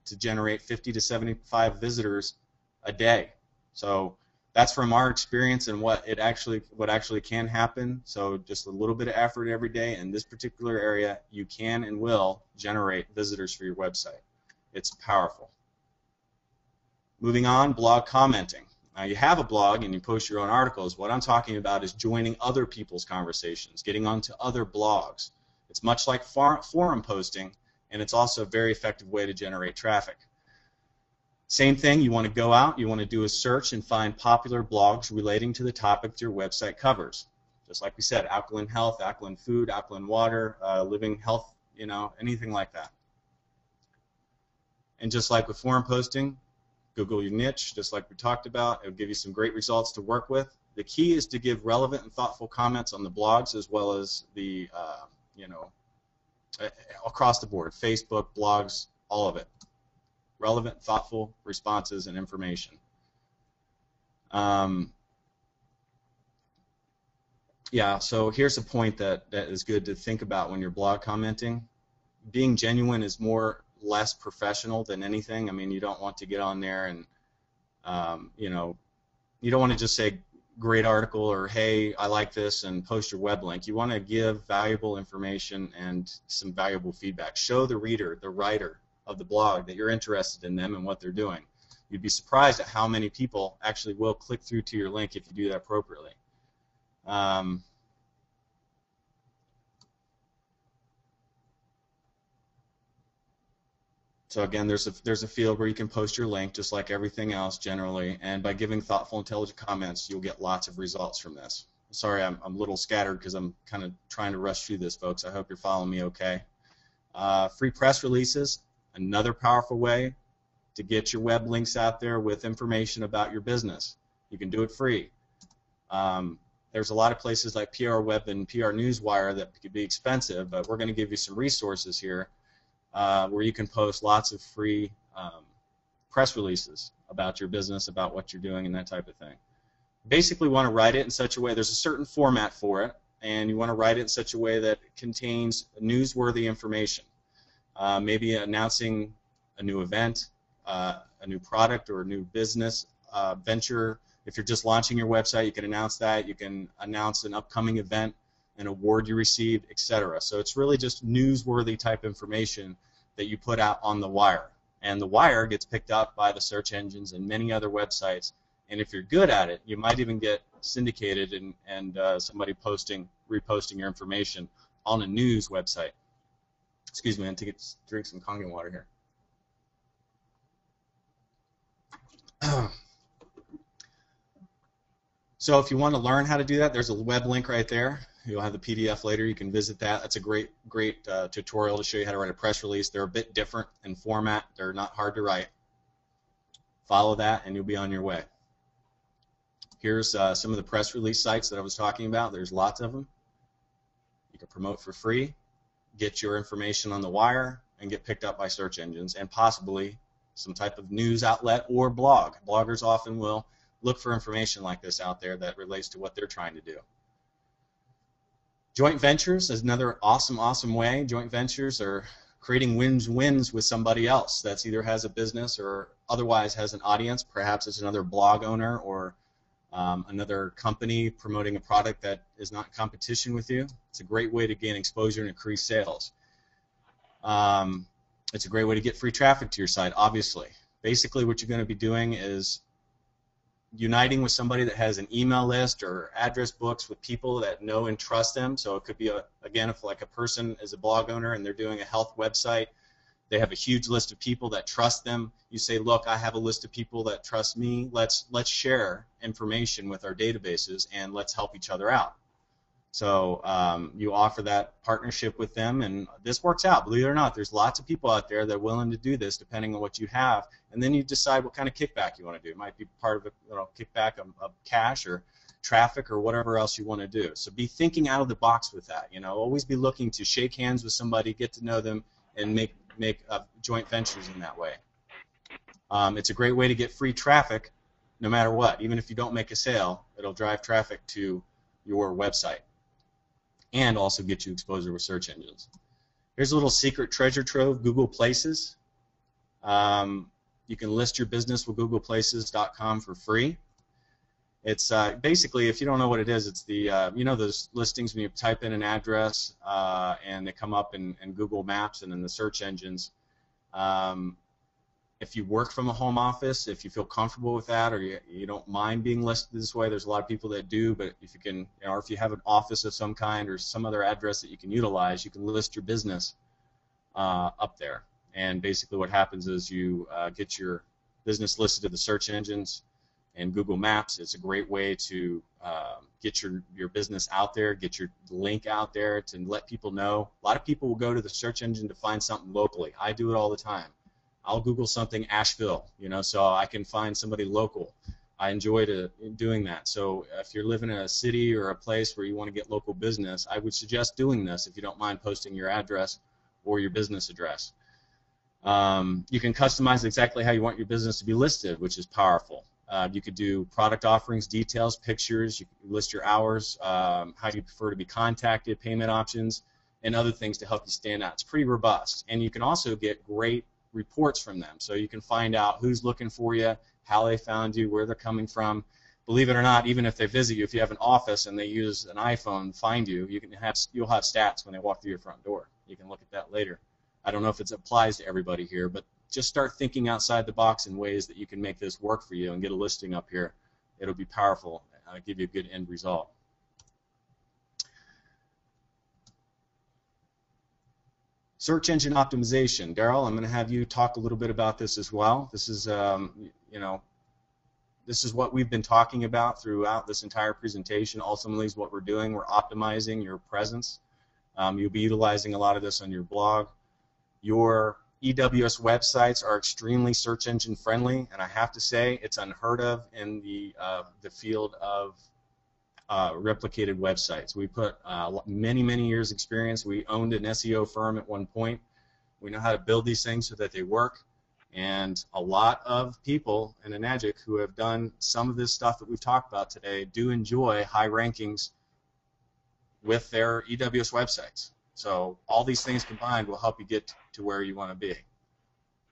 to generate 50 to 75 visitors a day. So that's from our experience and what actually can happen. So just a little bit of effort every day in this particular area, you can and will generate visitors for your website. It's powerful. Moving on, blog commenting. Now you have a blog and you post your own articles. What I'm talking about is joining other people's conversations, getting onto other blogs. It's much like forum posting, and it's also a very effective way to generate traffic. Same thing, you want to go out, you want to do a search and find popular blogs relating to the topic your website covers. Just like we said, alkaline health, alkaline food, alkaline water, living health, anything like that. And just like with forum posting, Google your niche, just like we talked about. It'll give you some great results to work with. The key is to give relevant and thoughtful comments on the blogs as well as the, across the board, Facebook, blogs, all of it. Relevant, thoughtful responses and information. Yeah, so here's a point that is good to think about when you're blog commenting. Being genuine is less professional than anything. I mean, you don't want to get on there and, you don't want to just say great article or hey, I like this and post your web link. You want to give valuable information and some valuable feedback. Show the reader, the writer of the blog that you're interested in them and what they're doing. You'd be surprised at how many people actually will click through to your link if you do that appropriately. So again, there's a field where you can post your link, just like everything else generally, and by giving thoughtful, intelligent comments, you'll get lots of results from this. Sorry, I'm a little scattered because I'm kind of trying to rush through this, folks. I hope you're following me okay. Free press releases, another powerful way to get your web links out there with information about your business. You can do it free. There's a lot of places like PR Web and PR Newswire that could be expensive, but we're going to give you some resources here where you can post lots of free press releases about your business, about what you're doing, and that type of thing. Basically, want to write it in such a way, there's a certain format for it, and you want to write it in such a way that it contains newsworthy information. Maybe announcing a new event, a new product, or a new business venture. If you're just launching your website, you can announce that. You can announce an upcoming event, an award you received, etc. So it's really just newsworthy type information that you put out on the wire. And the wire gets picked up by the search engines and many other websites. And if you're good at it, you might even get syndicated and somebody reposting your information on a news website. Excuse me, I need to drink some Kangen water here. So if you want to learn how to do that, there's a web link right there. You'll have the PDF later. You can visit that. That's a great tutorial to show you how to write a press release. They're a bit different in format. They're not hard to write. Follow that, and you'll be on your way. Here's some of the press release sites that I was talking about. There's lots of them. You can promote for free, get your information on the wire, and get picked up by search engines, and possibly some type of news outlet or blog. Bloggers often will look for information like this out there that relates to what they're trying to do. Joint ventures is another awesome way. Joint ventures are creating wins-wins with somebody else that's either has a business or otherwise has an audience. Perhaps it's another blog owner or another company promoting a product that is not in competition with you. It's a great way to gain exposure and increase sales. It's a great way to get free traffic to your site, obviously. Basically, what you're going to be doing is uniting with somebody that has an email list or address books with people that know and trust them. So it could be, again, if like a person is a blog owner and they're doing a health website, they have a huge list of people that trust them. You say, look, I have a list of people that trust me. Let's share information with our databases and let's help each other out. So you offer that partnership with them, and this works out. Believe it or not, there's lots of people out there that are willing to do this depending on what you have, and then you decide what kind of kickback you want to do. It might be part of a kickback of cash or traffic or whatever else you want to do. So be thinking out of the box with that. Always be looking to shake hands with somebody, get to know them, and make joint ventures in that way. It's a great way to get free traffic no matter what. Even if you don't make a sale, it'll drive traffic to your website and also get you exposure with search engines. Here's a little secret treasure trove, Google Places. You can list your business with googleplaces.com for free. It's basically, if you don't know what it is, it's the, you know, those listings when you type in an address and they come up in Google Maps and in the search engines. If you work from a home office, if you feel comfortable with that, or you don't mind being listed this way, there's a lot of people that do, but if you can, you know, or if you have an office of some kind or some other address that you can utilize, you can list your business up there. And basically what happens is you get your business listed to the search engines and Google Maps. It's a great way to get your business out there, get your link out there to let people know. A lot of people will go to the search engine to find something locally. I do it all the time. I'll Google something Asheville, you know, so I can find somebody local. I enjoy doing that. So if you're living in a city or a place where you want to get local business, I would suggest doing this if you don't mind posting your address or your business address. You can customize exactly how you want your business to be listed, which is powerful. You could do product offerings, details, pictures. You can list your hours, how you prefer to be contacted, payment options, and other things to help you stand out. It's pretty robust. And you can also get great reports from them. So you can find out who's looking for you, how they found you, where they're coming from. Believe it or not, even if they visit you, if you have an office and they use an iPhone to find you, you'll have stats when they walk through your front door. You can look at that later. I don't know if it applies to everybody here, but just start thinking outside the box in ways that you can make this work for you and get a listing up here. It'll be powerful. Give you a good end result. Search engine optimization. Darrell, I'm going to have you talk a little bit about this as well. This is, you know, this is what we've been talking about throughout this entire presentation. Ultimately, is what we're doing. We're optimizing your presence. You'll be utilizing a lot of this on your blog. Your EWS websites are extremely search engine friendly, and I have to say it's unheard of in the field of replicated websites. We put many years experience. We owned an SEO firm at one point. We know how to build these things so that they work, and a lot of people in Enagic who have done some of this stuff that we've talked about today do enjoy high rankings with their EWS websites. So all these things combined will help you get to where you want to be.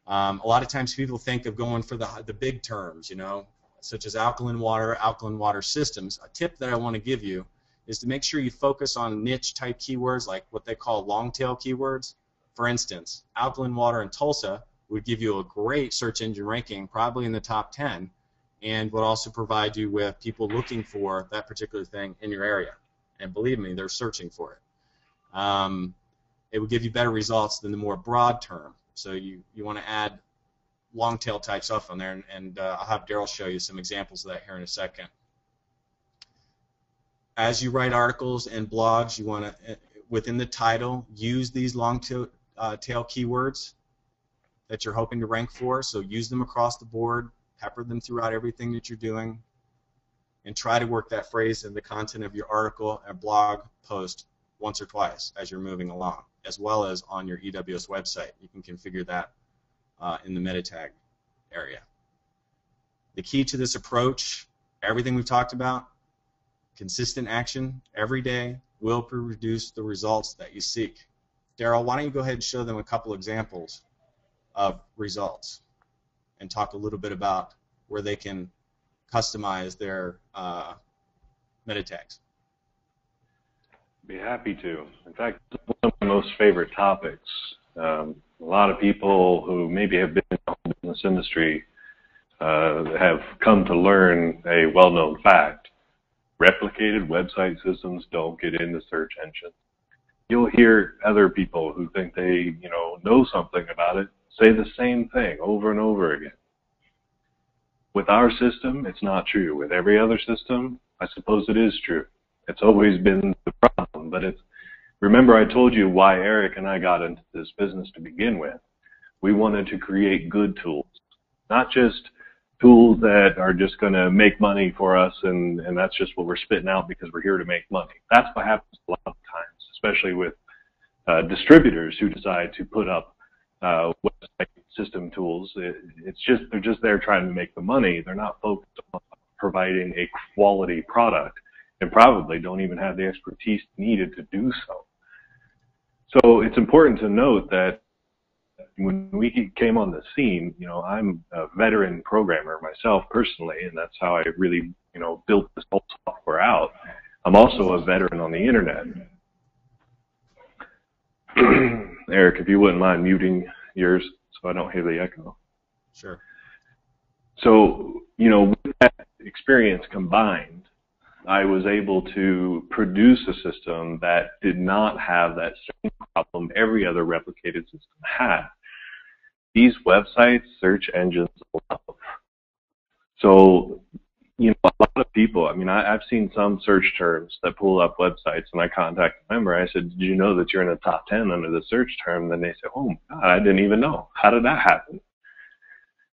A lot of times people think of going for the big terms, you know, such as alkaline water systems. A tip that I want to give you is to make sure you focus on niche type keywords like what they call long tail keywords. For instance, alkaline water in Tulsa would give you a great search engine ranking, probably in the top 10, and would also provide you with people looking for that particular thing in your area. And believe me, they're searching for it. It would give you better results than the more broad term. So you want to add long tail type stuff on there, and I'll have Darrell show you some examples of that here in a second. As you write articles and blogs, you want to, within the title, use these long tail keywords that you're hoping to rank for. So use them across the board, pepper them throughout everything that you're doing, and try to work that phrase in the content of your article and blog post once or twice as you're moving along, as well as on your EWS website. You can configure that in the meta tag area. The key to this approach, everything we've talked about, consistent action every day will produce the results that you seek. Darrell, why don't you go ahead and show them a couple examples of results and talk a little bit about where they can customize their meta tags. Be happy to. In fact, it's one of my most favorite topics. A lot of people who maybe have been in the business industry have come to learn a well-known fact. Replicated website systems don't get into search engines. You'll hear other people who think they, know something about it say the same thing over and over again. With our system, it's not true. With every other system, I suppose it is true. It's always been the problem, but remember I told you why Eric and I got into this business to begin with. We wanted to create good tools, not just tools that are just going to make money for us and that's just what we're spitting out because we're here to make money. That's what happens a lot of times, especially with distributors who decide to put up website system tools. They're just there trying to make the money. They're not focused on providing a quality product and probably don't even have the expertise needed to do so. So it's important to note that when we came on the scene, you know, I'm a veteran programmer myself personally, and that's how I really, you know, built this whole software out. I'm also a veteran on the internet. Eric, if you wouldn't mind muting yours so I don't hear the echo. Sure. So, you know, with that experience combined, I was able to produce a system that did not have that same problem every other replicated system had. These websites, search engines love. So, you know, a lot of people, I mean, I've seen some search terms that pull up websites, and I contact a member. I said, did you know that you're in the top 10 under the search term? Then they say, oh, my God, I didn't even know. How did that happen?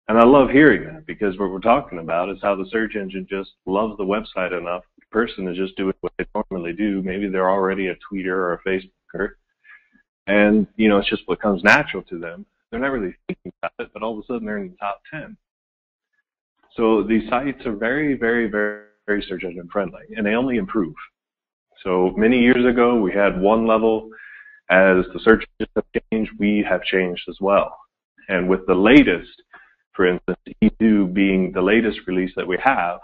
And I love hearing that, because what we're talking about is how the search engine just loves the website enough. The person is just doing what they normally do. Maybe they're already a tweeter or a Facebooker, and, you know, it's just what comes natural to them. They're not really thinking about it, but all of a sudden they're in the top 10. So these sites are very, very, very, very search engine friendly, and they only improve. So many years ago, we had one level. As the search engines have changed, we have changed as well. And with the latest, for instance, E2 being the latest release that we have,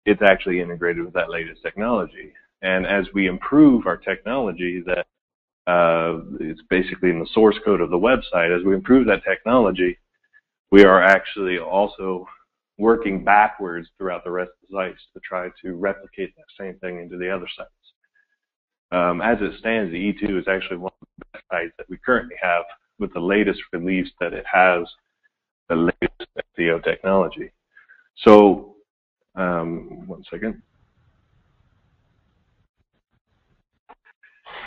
it's actually integrated with that latest technology. And as we improve our technology, that it's basically in the source code of the website, as we improve that technology, we are actually also working backwards throughout the rest of the sites to try to replicate that same thing into the other sites. As it stands, the E2 is actually one of the best sites that we currently have with the latest release that it has the latest SEO technology. So, one second.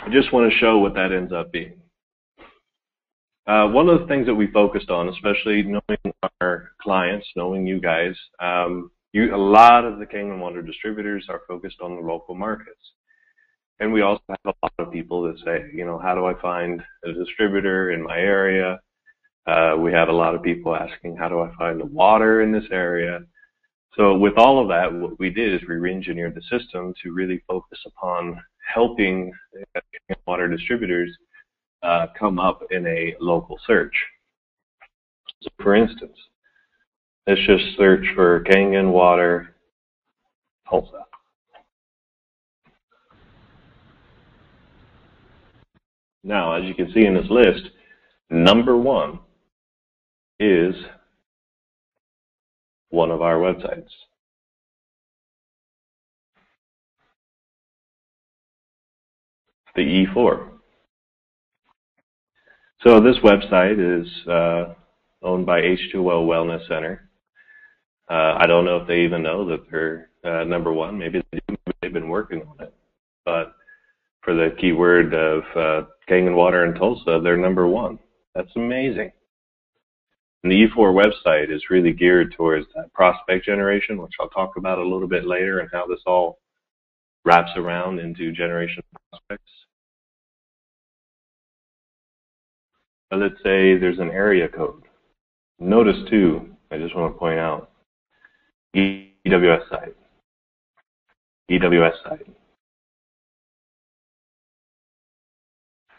I just want to show what that ends up being. One of the things that we focused on, especially knowing our clients, knowing you guys, a lot of the Kangen water distributors are focused on the local markets. And we also have a lot of people that say, you know, how do I find a distributor in my area? We have a lot of people asking, how do I find the water in this area? So with all of that, what we did is we re-engineered the system to really focus upon helping water distributors come up in a local search. So for instance, let's just search for Kangen water Tulsa. Now, as you can see in this list, number one is one of our websites. The E4. So this website is owned by H2O Wellness Center. I don't know if they even know that they're number one. Maybe they do. Maybe they've been working on it. But for the keyword of Kangen water in Tulsa, they're number one. That's amazing. And the E4 website is really geared towards that prospect generation, which I'll talk about a little bit later, and how this all wraps around into generation prospects. But let's say there's an area code. Notice too, I just want to point out, EWS site, EWS site,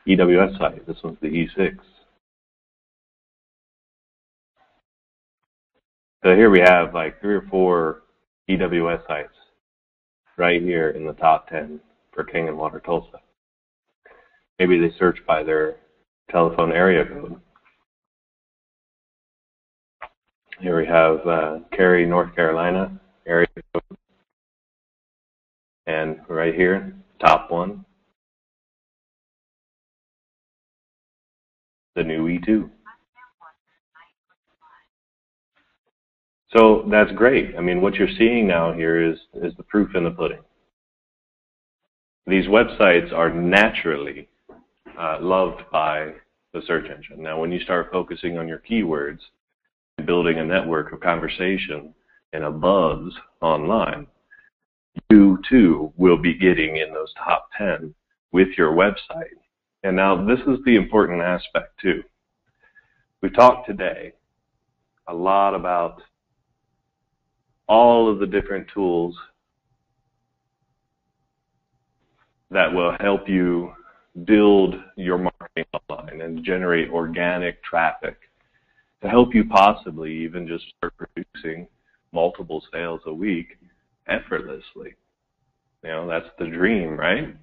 EWS site. This one's the E6. So here we have like 3 or 4 EWS sites right here in the top 10 for Kangen water Tulsa. Maybe they search by their telephone area code. Here we have Cary, North Carolina area code. And right here, top one, the new E2. So that's great. I mean, what you're seeing now here is the proof in the pudding. These websites are naturally loved by the search engine. Now, when you start focusing on your keywords and building a network of conversation and a buzz online, you too will be getting in those top 10 with your website. And now this is the important aspect too. We talked today a lot about all of the different tools that will help you build your marketing marketing online and generate organic traffic to help you possibly even just start producing multiple sales a week effortlessly. You know, that's the dream, right?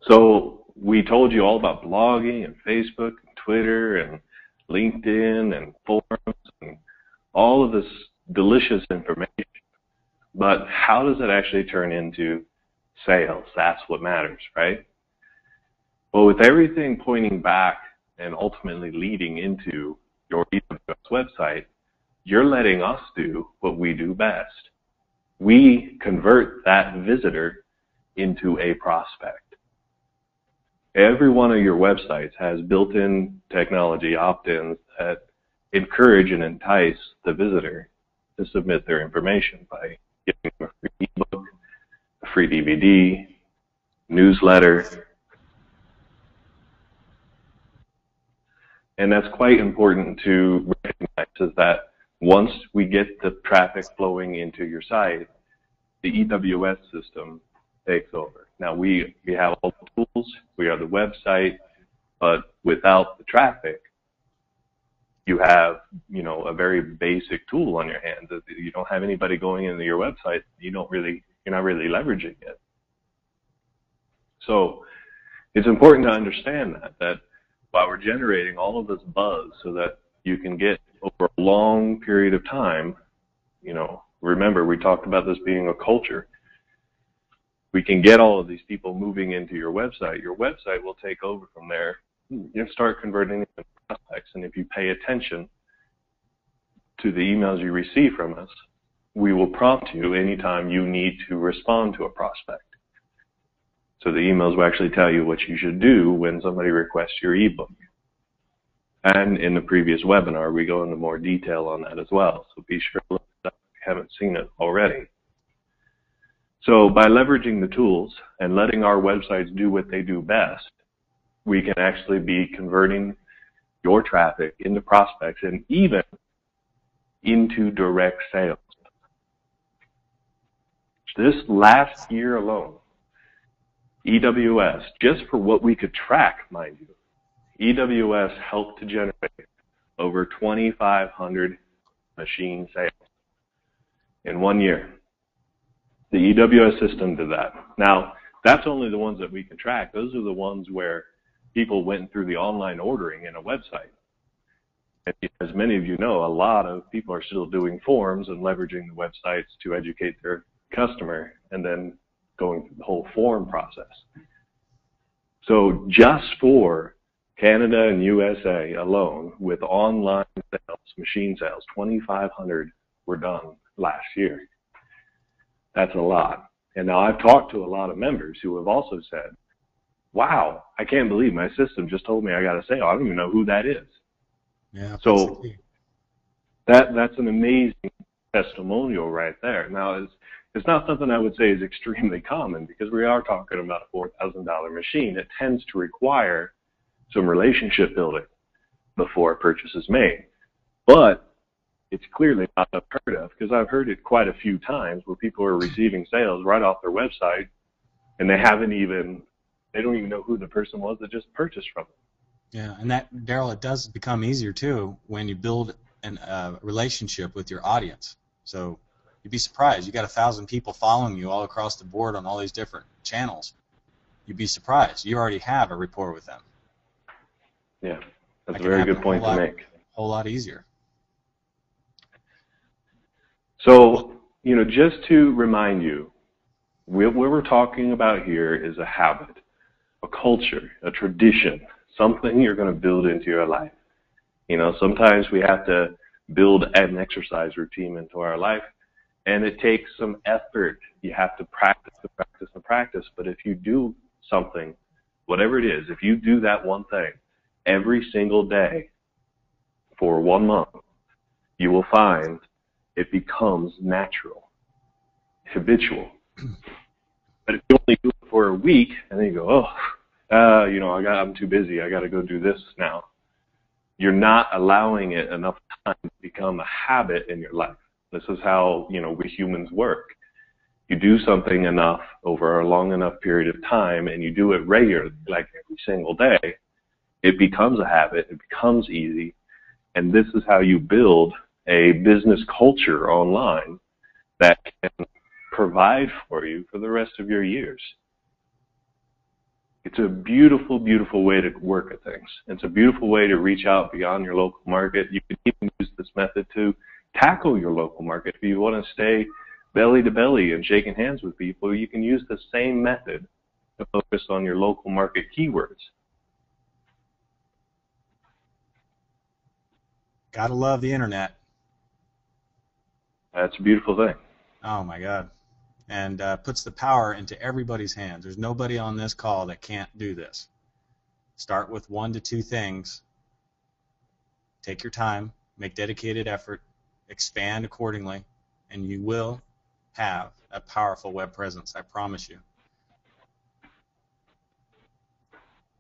So we told you all about blogging and Facebook and Twitter and LinkedIn and forums and all of this delicious information. But how does it actually turn into sales? That's what matters, right? Well, with everything pointing back and ultimately leading into your BBW website, you're letting us do what we do best. We convert that visitor into a prospect. Every one of your websites has built-in technology opt-ins that encourage and entice the visitor to submit their information by giving them a free ebook, a free DVD, newsletter. And that's quite important to recognize, is that once we get the traffic flowing into your site, the EWS system takes over. Now we have all the tools, we are the website, but without the traffic, you have, you know, a very basic tool on your hands. If you don't have anybody going into your website, you're not really leveraging it. So it's important to understand that while we're generating all of this buzz so that you can get over a long period of time, you know, remember we talked about this being a culture. We can get all of these people moving into your website will take over from there. You start converting into prospects, and if you pay attention to the emails you receive from us, we will prompt you anytime you need to respond to a prospect. So the emails will actually tell you what you should do when somebody requests your ebook. And in the previous webinar, we go into more detail on that as well. So be sure to look it up if you haven't seen it already. So by leveraging the tools and letting our websites do what they do best, we can actually be converting your traffic into prospects and even into direct sales. This last year alone, EWS, just for what we could track, mind you, EWS helped to generate over 2,500 machine sales in 1 year. The EWS system did that. Now, that's only the ones that we can track. Those are the ones where people went through the online ordering in a website. And as many of you know, a lot of people are still doing forms and leveraging the websites to educate their customer and then going through the whole form process. So just for Canada and USA alone, with online sales, machine sales, 2,500 were done last year. That's a lot. And now I've talked to a lot of members who have also said, wow, I can't believe my system just told me I got a sale. I don't even know who that is. Yeah. So that's an amazing testimonial right there. Now, it's not something I would say is extremely common because we are talking about a $4,000 machine. It tends to require some relationship building before a purchase is made. But it's clearly not unheard of because I've heard it quite a few times where people are receiving sales right off their website and they don't even know who the person was that just purchased from them. Yeah, and that, Darrell, it does become easier too when you build a relationship with your audience. So you'd be surprised. You got 1,000 people following you all across the board on all these different channels. You'd be surprised. You already have a rapport with them. Yeah, that's a very good point to make. A whole lot easier. So, you know, just to remind you, what we're talking about here is a habit, a culture, a tradition, something you're going to build into your life. You know, sometimes we have to build an exercise routine into our life, and it takes some effort. You have to practice and practice and practice. But if you do something, whatever it is, if you do that one thing every single day for 1 month, you will find it becomes natural, habitual. But if you only do it for a week and then you go, you know, I'm too busy, I got to go do this now, you're not allowing it enough time to become a habit in your life. This is how, you know, we humans work. You do something enough over a long enough period of time and you do it regularly, like every single day, it becomes a habit, it becomes easy, and this is how you build a business culture online that can provide for you for the rest of your years. It's a beautiful, beautiful way to work at things. It's a beautiful way to reach out beyond your local market. You can even use this method to tackle your local market. If you want to stay belly to belly and shaking hands with people, you can use the same method to focus on your local market keywords. Gotta love the internet. That's a beautiful thing. Oh my God. And puts the power into everybody's hands. There's nobody on this call that can't do this. Start with 1 to 2 things. Take your time, make dedicated effort, expand accordingly, and you will have a powerful web presence, I promise you.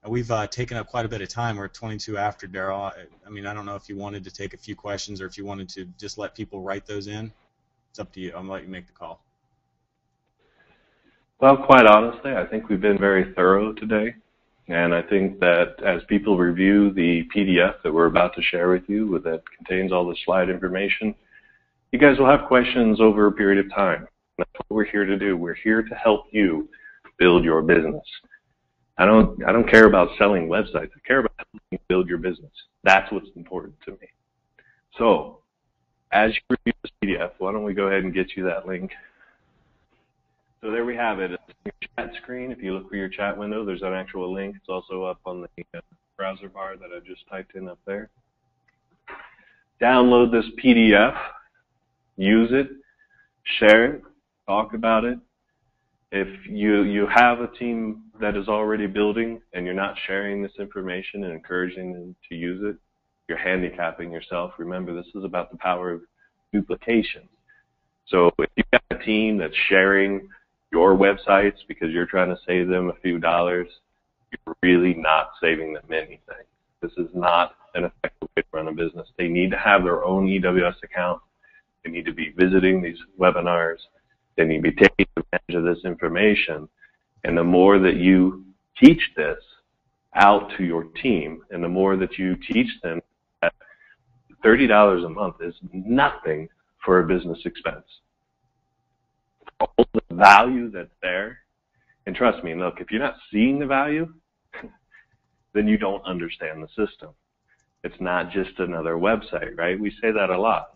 We've taken up quite a bit of time. We're at 22 after, Darrell. I mean, I don't know if you wanted to take a few questions or if you wanted to just let people write those in. It's up to you. I'm going to let you make the call. Well, quite honestly, I think we've been very thorough today. And I think that as people review the PDF that we're about to share with you that contains all the slide information, you guys will have questions over a period of time. That's what we're here to do. We're here to help you build your business. I don't care about selling websites. I care about helping you build your business. That's what's important to me. So, as you review this PDF, why don't we go ahead and get you that link. So there we have it. It's on your chat screen. If you look for your chat window, there's an actual link. It's also up on the browser bar that I just typed in up there. Download this PDF. Use it. Share it. Talk about it. If you have a team that is already building and you're not sharing this information and encouraging them to use it, you're handicapping yourself. Remember, this is about the power of duplication. So if you've got a team that's sharing your websites because you're trying to save them a few dollars, you're really not saving them anything. This is not an effective way to run a business. They need to have their own EWS account. They need to be visiting these webinars. They need to be taking advantage of this information. And the more that you teach this out to your team, and the more that you teach them that $30 a month is nothing for a business expense. All the value that's there, and trust me, look, if you're not seeing the value, then you don't understand the system. It's not just another website, right? We say that a lot.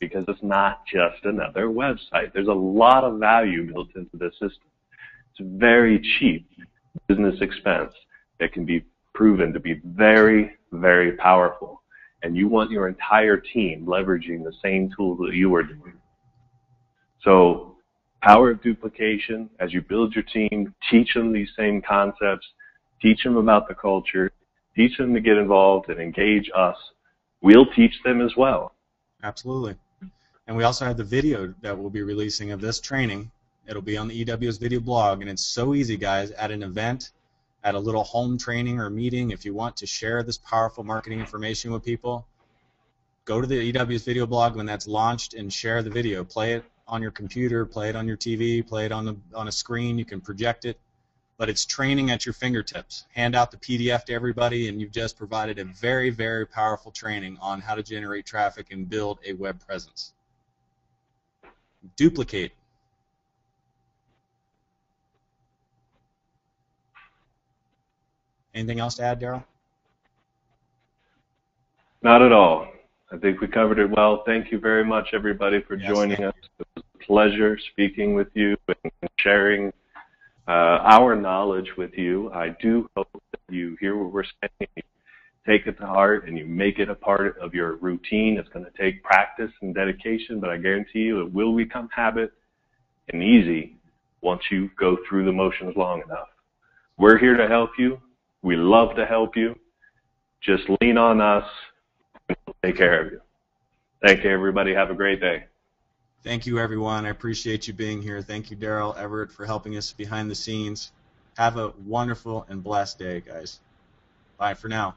Because it's not just another website. There's a lot of value built into this system. It's a very cheap business expense that can be proven to be very, very powerful. And you want your entire team leveraging the same tools that you are doing. So, power of duplication, as you build your team, teach them these same concepts, teach them about the culture, teach them to get involved and engage us. We'll teach them as well. Absolutely. And we also have the video that we'll be releasing of this training. It'll be on the EWS video blog, and it's so easy, guys. At an event, at a little home training or meeting, if you want to share this powerful marketing information with people, go to the EWS video blog when that's launched and share the video. Play it on your computer, play it on your TV, play it on a screen. You can project it. But it's training at your fingertips. Hand out the PDF to everybody, and you've just provided a very, very powerful training on how to generate traffic and build a web presence. Duplicate. Anything else to add, Darrell? Not at all. I think we covered it well. Thank you very much, everybody, for joining us. It was a pleasure speaking with you and sharing our knowledge with you. I do hope that you hear what we're saying, you take it to heart, and you make it a part of your routine. It's going to take practice and dedication, but I guarantee you it will become habit and easy once you go through the motions long enough. We're here to help you. We love to help you. Just lean on us, and we'll take care of you. Thank you, everybody. Have a great day. Thank you, everyone. I appreciate you being here. Thank you, Darrell, Everett, for helping us behind the scenes. Have a wonderful and blessed day, guys. Bye for now.